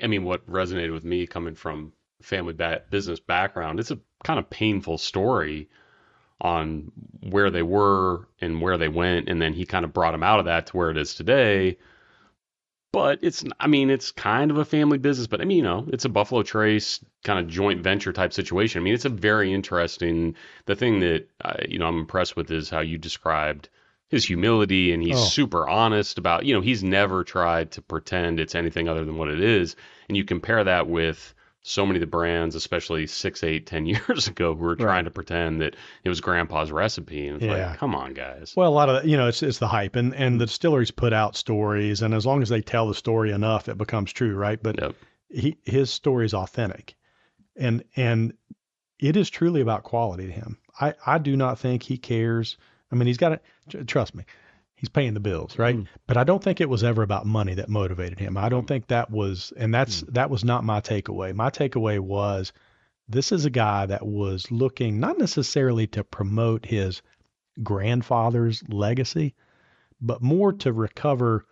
Speaker 2: I mean, what resonated with me coming from family business background, it's a kind of painful story on where they were and where they went. And then he kind of brought them out of that to where it is today. But it's kind of a family business, but it's a Buffalo Trace kind of joint venture type situation. I mean, it's a very interesting, the thing that, I'm impressed with is how you described his humility, and he's super honest about, he's never tried to pretend it's anything other than what it is. And you compare that with so many of the brands, especially 6, 8, 10 years ago, who were trying to pretend that it was grandpa's recipe. And it's like, come on, guys.
Speaker 1: Well, a lot of, it's the hype, and the distilleries put out stories, and as long as they tell the story enough, it becomes true, right? But his story is authentic, and it is truly about quality to him. I do not think he cares. I mean, he's got to, trust me, he's paying the bills, right? But I don't think it was ever about money that motivated him. I don't think that was, and that was not my takeaway. My takeaway was, this is a guy that was looking not necessarily to promote his grandfather's legacy, but more to recover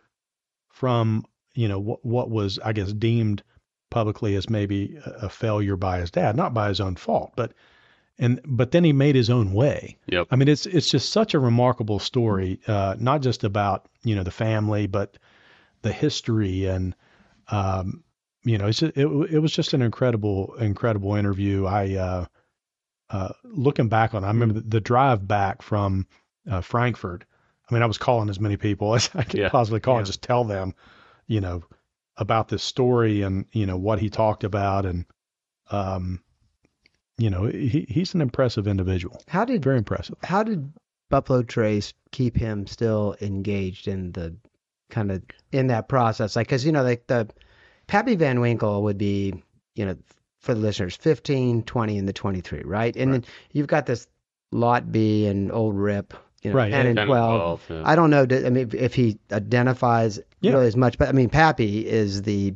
Speaker 1: from, what was, I guess, deemed publicly as maybe a failure by his dad, not by his own fault, but then he made his own way.
Speaker 2: Yep.
Speaker 1: I mean, it's just such a remarkable story, not just about, the family, but the history. And, it was just an incredible interview. Looking back on it, I remember the drive back from Frankfurt. I mean, I was calling as many people as I could possibly call and just tell them, about this story and, what he talked about. And, he's an impressive individual. Very impressive.
Speaker 3: How did Buffalo Trace keep him still engaged in the kind of in that process? Like, cause the Pappy Van Winkle would be, for the listeners, 15, 20, and the 23, right? And then you've got this Lot B and Old Rip, 10 and 12. Yeah. I don't know. If he identifies really as much, but I mean, Pappy is the,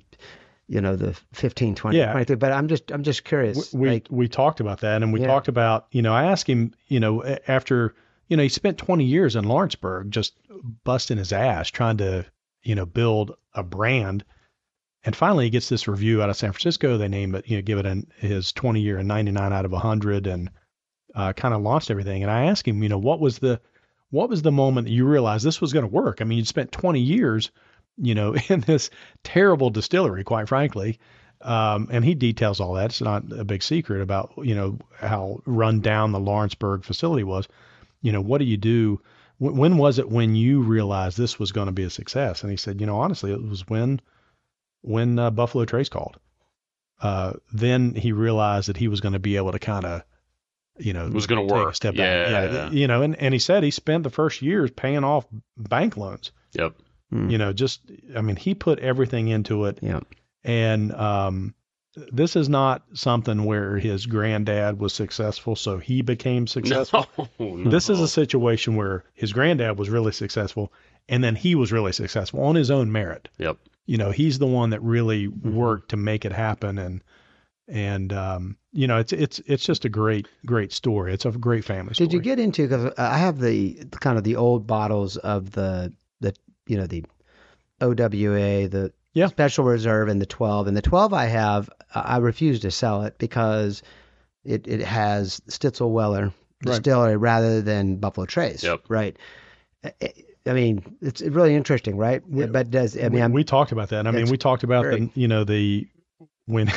Speaker 3: the 15, 20, 23, but I'm just curious.
Speaker 1: We talked about that, and we talked about, I asked him, after, he spent 20 years in Lawrenceburg just busting his ass trying to build a brand. And finally, he gets this review out of San Francisco. They name it, give it his 20-year and 99 out of 100, and kind of launched everything. And I asked him, what was the moment that you realized this was going to work? I mean, you'd spent 20 years, in this terrible distillery, quite frankly. And he details all that. It's not a big secret about, how run down the Lawrenceburg facility was. What do you do? When was it when you realized this was going to be a success? And he said, honestly, it was when Buffalo Trace called. Then he realized that he was going to be able to kind of,
Speaker 2: it was going to work.
Speaker 1: Step back. Yeah. And he said he spent the first years paying off bank loans.
Speaker 2: Yep.
Speaker 1: He put everything into it.
Speaker 3: Yeah.
Speaker 1: And this is not something where his granddad was successful, so he became successful.
Speaker 2: No.
Speaker 1: This is a situation where his granddad was really successful, and then he was really successful on his own merit.
Speaker 2: Yep.
Speaker 1: He's the one that really worked to make it happen, and it's just a great story. It's a great family story.
Speaker 3: Did you get into, because I have the kind of the old bottles of the OWA, the Special Reserve, and the 12. And the 12 I refuse to sell it because it has Stitzel-Weller Distillery rather than Buffalo Trace.
Speaker 2: Yep.
Speaker 3: Right. I mean, it's really interesting, right? We
Speaker 1: talked about that. We talked about when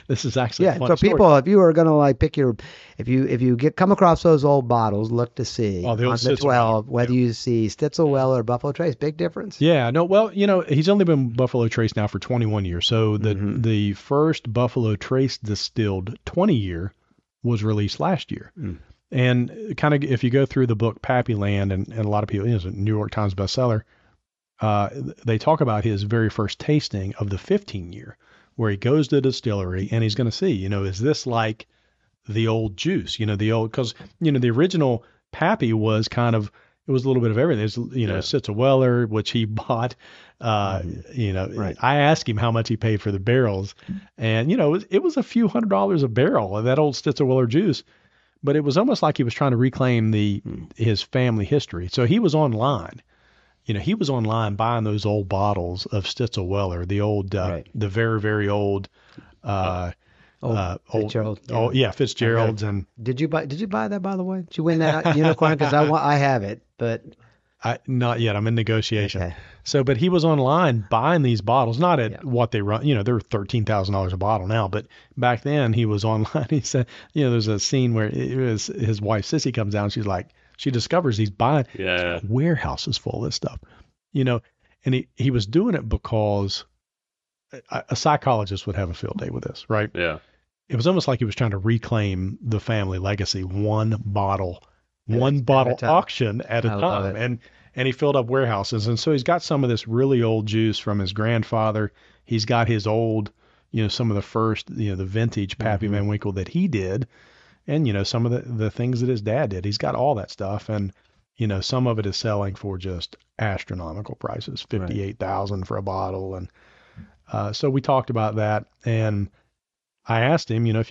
Speaker 1: this is actually a fun
Speaker 3: so
Speaker 1: story.
Speaker 3: People, if you are going to pick if you come across those old bottles, look to see
Speaker 1: on
Speaker 3: the 12 whether you see Stitzel-Weller or Buffalo Trace. Big difference.
Speaker 1: Yeah, no, well, he's only been Buffalo Trace now for 21 years. So the first Buffalo Trace distilled 20 year was released last year. And kind of, if you go through the book Pappyland, and a lot of people, it's a New York Times bestseller, they talk about his very first tasting of the 15 year, where he goes to the distillery and he's going to see, is this like the old juice, because, the original Pappy was it was a little bit of everything. There's, Stitzel-Weller, which he bought,
Speaker 3: Right.
Speaker 1: I asked him how much he paid for the barrels, and, it was a few $100s a barrel of that old Stitzel-Weller juice. But it was almost like he was trying to reclaim his family history. So he was online. He was online buying those old bottles of Stitzel-Weller, the old, the very, very old,
Speaker 3: Fitzgerald.
Speaker 1: Fitzgerald's. And
Speaker 3: did you buy that, by the way? Did you win that unicorn? Because I have it, but
Speaker 1: not yet. I'm in negotiation.
Speaker 3: Okay.
Speaker 1: So, but he was online buying these bottles, not at what they run. They're $13,000 a bottle now, but back then he was online. He said, there's a scene where his wife Sissy comes down. She's like, she discovers he's buying warehouses full of this stuff, and he was doing it because a psychologist would have a field day with this, right?
Speaker 2: Yeah.
Speaker 1: It was almost like he was trying to reclaim the family legacy, one bottle auction at a time. And he filled up warehouses. And so he's got some of this really old juice from his grandfather. He's got his old, some of the first, the vintage Pappy Van Winkle that he did. And, some of the things that his dad did. He's got all that stuff. And, some of it is selling for just astronomical prices, $58,000 for a bottle. And so we talked about that. And I asked him, I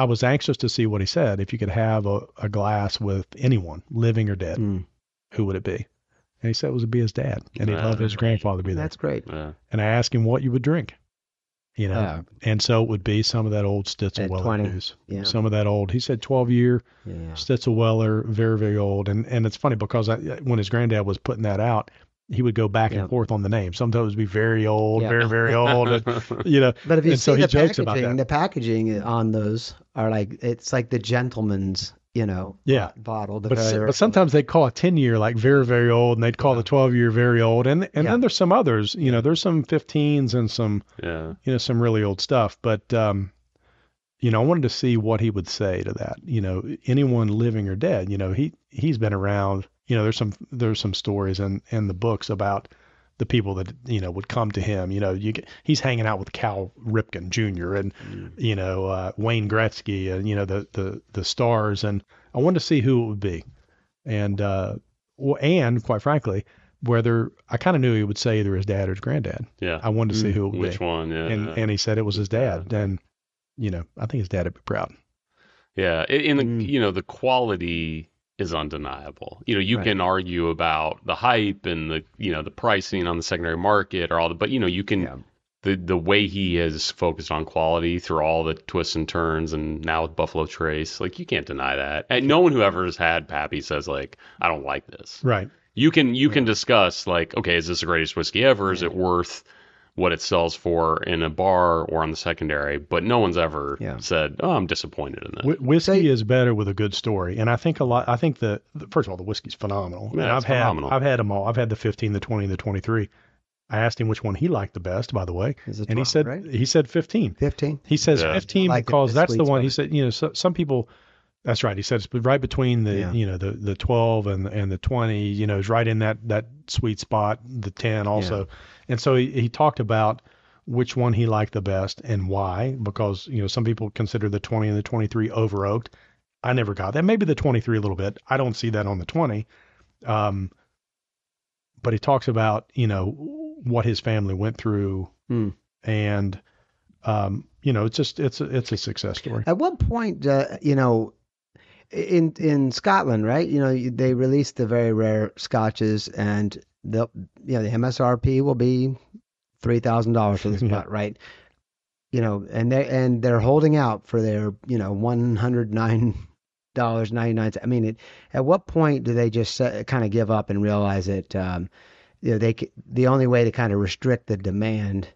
Speaker 1: was anxious to see what he said. If you could have a glass with anyone, living or dead, who would it be? And he said it would be his dad, and he'd love his grandfather to be there.
Speaker 3: That's great.
Speaker 2: Yeah.
Speaker 1: And I asked him what you would drink, and so it would be some of that old Stitzel-Weller juice, some of that old. He said 12-year Stitzel-Weller, very, very old. And it's funny because when his granddad was putting that out, he would go back and forth on the name. Sometimes it would be very old, very, very old. And,
Speaker 3: But if you see
Speaker 1: he
Speaker 3: the
Speaker 1: jokes about
Speaker 3: packaging,
Speaker 1: that.
Speaker 3: the packaging on those are it's like the gentleman's, bottle.
Speaker 1: But sometimes they call a 10-year like very, very old, and they'd call the 12-year very old. And then there's some others, there's some 15s and some, some really old stuff. But, I wanted to see what he would say to that. Anyone living or dead, he's been around. There's some stories in the books about the people that, would come to him. He's hanging out with Cal Ripken Jr. and, Wayne Gretzky and, the stars. And I wanted to see who it would be. And quite frankly, whether I kind of knew he would say either his dad or his granddad.
Speaker 2: Yeah.
Speaker 1: I wanted to see who it would
Speaker 2: Which
Speaker 1: be.
Speaker 2: one? Yeah.
Speaker 1: And he said it was his dad. And, I think his dad would be proud.
Speaker 2: Yeah. In the, the quality is undeniable. You can argue about the hype and the pricing on the secondary market or all but you can the way he has focused on quality through all the twists and turns, and now with Buffalo Trace, like, you can't deny that. And no one who ever has had Pappy says, like, I don't like this.
Speaker 1: Right.
Speaker 2: You can discuss, like, okay, is this the greatest whiskey ever? Is it worth what it sells for in a bar or on the secondary? But no one's ever said, oh, I'm disappointed in that.
Speaker 1: Whiskey is better with a good story. And I think first of all, the whiskey's phenomenal.
Speaker 2: Yeah,
Speaker 1: and
Speaker 2: it's phenomenal.
Speaker 1: I've had them all. I've had the 15, the 20, the 23. I asked him which one he liked the best, by the way. And he said, right? He said 15.
Speaker 3: 15?
Speaker 1: He says 15 because that's the one. He said, some people, that's right. He said it's right between the, the 12 and the 20, is right in that sweet spot, the 10 also. Yeah. And so he talked about which one he liked the best and why, because, some people consider the 20 and the 23 over oaked. I never got that. Maybe the 23 a little bit. I don't see that on the 20. But he talks about, what his family went through, and it's a success story.
Speaker 3: At what point, in Scotland, right? They released the very rare scotches, and the MSRP will be $3,000 for this pot, right? And they're holding out for their $109.99. I mean, at what point do they just kind of give up and realize that the only way to kind of restrict the demand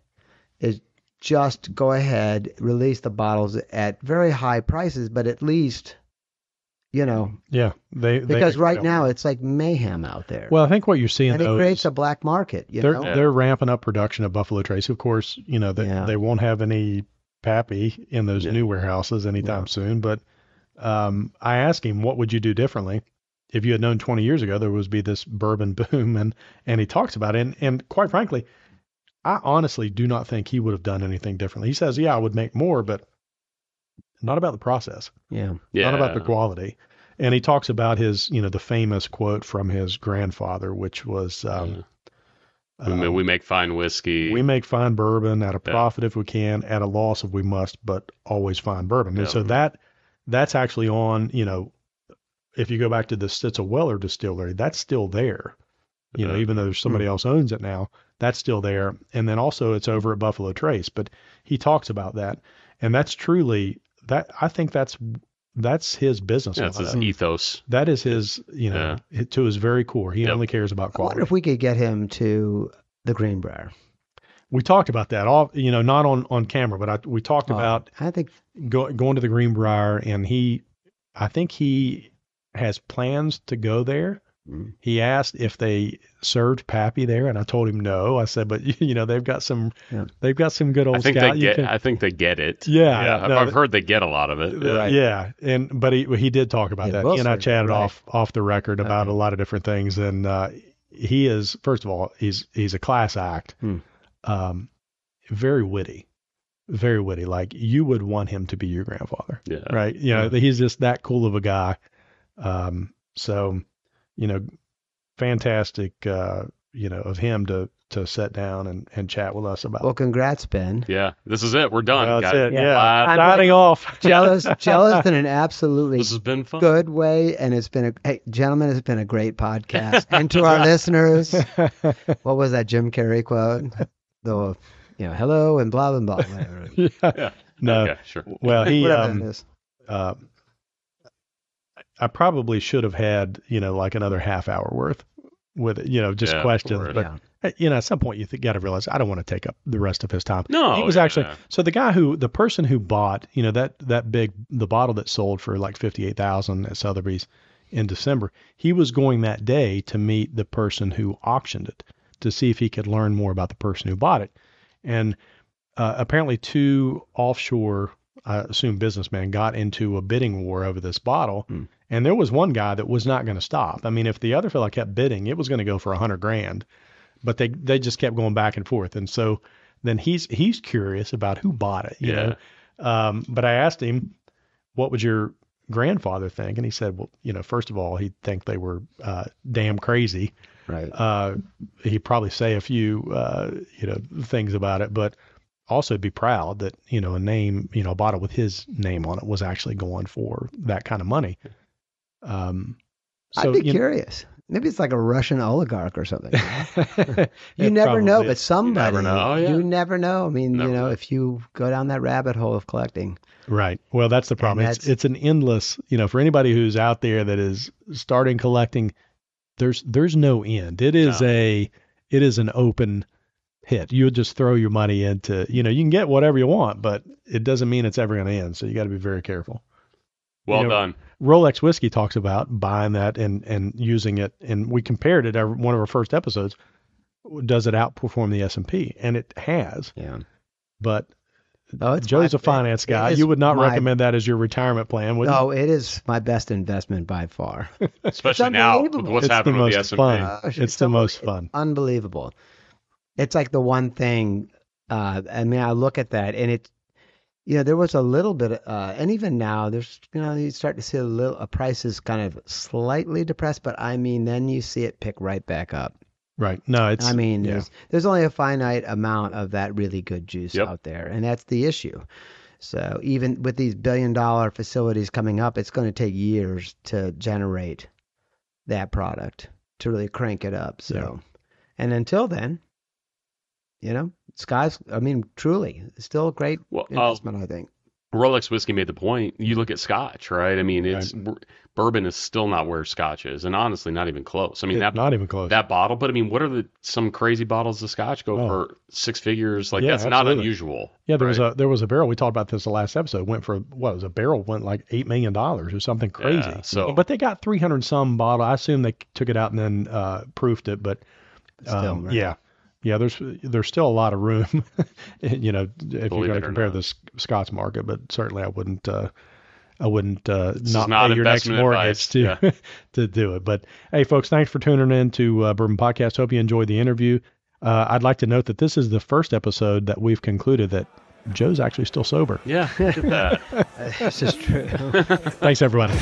Speaker 3: is just go ahead, release the bottles at very high prices, but at least, because right now it's like mayhem out there.
Speaker 1: Well, I think what you're seeing,
Speaker 3: and it creates a black market.
Speaker 1: They're ramping up production of Buffalo Trace. Of course, they won't have any Pappy in those new warehouses anytime soon. But I asked him, what would you do differently if you had known 20 years ago there would be this bourbon boom? And he talks about it. And quite frankly, I honestly do not think he would have done anything differently. He says, I would make more, but not about the process.
Speaker 3: Not
Speaker 1: about the quality. And he talks about his, the famous quote from his grandfather, which was,
Speaker 2: we make fine whiskey.
Speaker 1: We make fine bourbon at a profit if we can, at a loss if we must, but always fine bourbon. And so that's actually on, if you go back to the Stitzel Weller distillery, that's still there. Even though somebody else owns it now, that's still there. And then also it's over at Buffalo Trace. But he talks about that. And that's truly that. I think that's his business.
Speaker 2: That's his ethos.
Speaker 1: That is his, to his very core. He only cares about quality.
Speaker 3: I wonder if we could get him to the Greenbrier.
Speaker 1: We talked about that, not on camera, but we talked about
Speaker 3: I think
Speaker 1: going to the Greenbrier, and I think he has plans to go there. He asked if they served Pappy there, and I told him no. I said, but they've got some good old scout.
Speaker 2: I think they get it.
Speaker 1: Yeah,
Speaker 2: I've heard they get a lot of it.
Speaker 1: Right. Yeah, but he did talk about that. He and I chatted off the record about a lot of different things, and he is, first of all, he's a class act. Very witty. Very witty. Like, you would want him to be your grandfather.
Speaker 2: Yeah.
Speaker 1: Right. He's just that cool of a guy. So, fantastic, of him to sit down and chat with us about.
Speaker 3: Well, congrats, Ben.
Speaker 2: Yeah. This is it. We're done.
Speaker 1: Well, that's it. Yeah. Signing off.
Speaker 3: Jealous in an absolutely
Speaker 2: this has been fun.
Speaker 3: Good way. And gentlemen, it's been a great podcast. And to our listeners, what was that Jim Carrey quote? Hello and blah, blah, blah.
Speaker 2: Yeah.
Speaker 1: No.
Speaker 2: Okay, sure.
Speaker 1: Well,
Speaker 3: he,
Speaker 1: I probably should have had, like another half hour worth with it, just questions. But, at some point you got to realize I don't want to take up the rest of his time.
Speaker 2: No.
Speaker 1: He was actually, so the person who bought, the bottle that sold for like $58,000 at Sotheby's in December, he was going that day to meet the person who auctioned it to see if he could learn more about the person who bought it. And apparently two offshore, I assume, businessmen got into a bidding war over this bottle. And there was one guy that was not going to stop. I mean, if the other fella kept bidding, it was going to go for $100,000, but they just kept going back and forth. And so then he's curious about who bought it, you know? But I asked him, what would your grandfather think? And he said, well, first of all, he'd think they were damn crazy.
Speaker 3: Right.
Speaker 1: He'd probably say a few, things about it, but also be proud that, a name, a bottle with his name on it was actually going for that kind of money.
Speaker 3: I'd be curious. Maybe it's like a Russian oligarch or something. You never know, but somebody. You never know. Oh, yeah. You never know. I mean, if you go down that rabbit hole of collecting.
Speaker 1: Right. Well, that's the problem. It's an endless, for anybody who's out there that is starting collecting, there's no end. It is an open hit. You would just throw your money into, you can get whatever you want, but it doesn't mean it's ever going to end. So you got to be very careful.
Speaker 2: Well done.
Speaker 1: Rolex Whiskey talks about buying that and using it, and we compared it. One of our first episodes, does it outperform the S&P? And it has. Yeah. But Joe's a finance guy. You would not recommend that as your retirement plan, would you?
Speaker 3: No, it is my best investment by far.
Speaker 2: Especially now with what's happening with the S&P.
Speaker 1: It's the most fun.
Speaker 3: Unbelievable. It's like the one thing. I look at that, and it. There was a little bit, and even now, there's, you start to see a price is kind of slightly depressed, but then you see it pick right back up.
Speaker 1: Right. No,
Speaker 3: there's only a finite amount of that really good juice out there, and that's the issue. So even with these $1 billion facilities coming up, it's going to take years to generate that product to really crank it up. So, and until then, truly, it's still a great investment, I think.
Speaker 2: Rolex Whiskey made the point. You look at Scotch, right? Bourbon is still not where Scotch is, and honestly, not even close.
Speaker 1: Not even close.
Speaker 2: That bottle, but what are some crazy bottles of Scotch go for six figures? That's absolutely not unusual.
Speaker 1: Yeah, there was a barrel. We talked about this the last episode. Went for a barrel went like $8 million or something crazy.
Speaker 2: Yeah,
Speaker 1: but they got 300 some bottle. I assume they took it out and then proofed it, but
Speaker 3: still, right.
Speaker 1: Yeah. Yeah, there's still a lot of room, if you're going to compare the Scots market, but certainly I wouldn't not pay your next mortgage to do it. But hey, folks, thanks for tuning in to Bourbon Podcast. Hope you enjoyed the interview. I'd like to note that this is the first episode that we've concluded that Joe's actually still sober.
Speaker 2: Yeah, look at that.
Speaker 3: This is true.
Speaker 1: Thanks, everybody.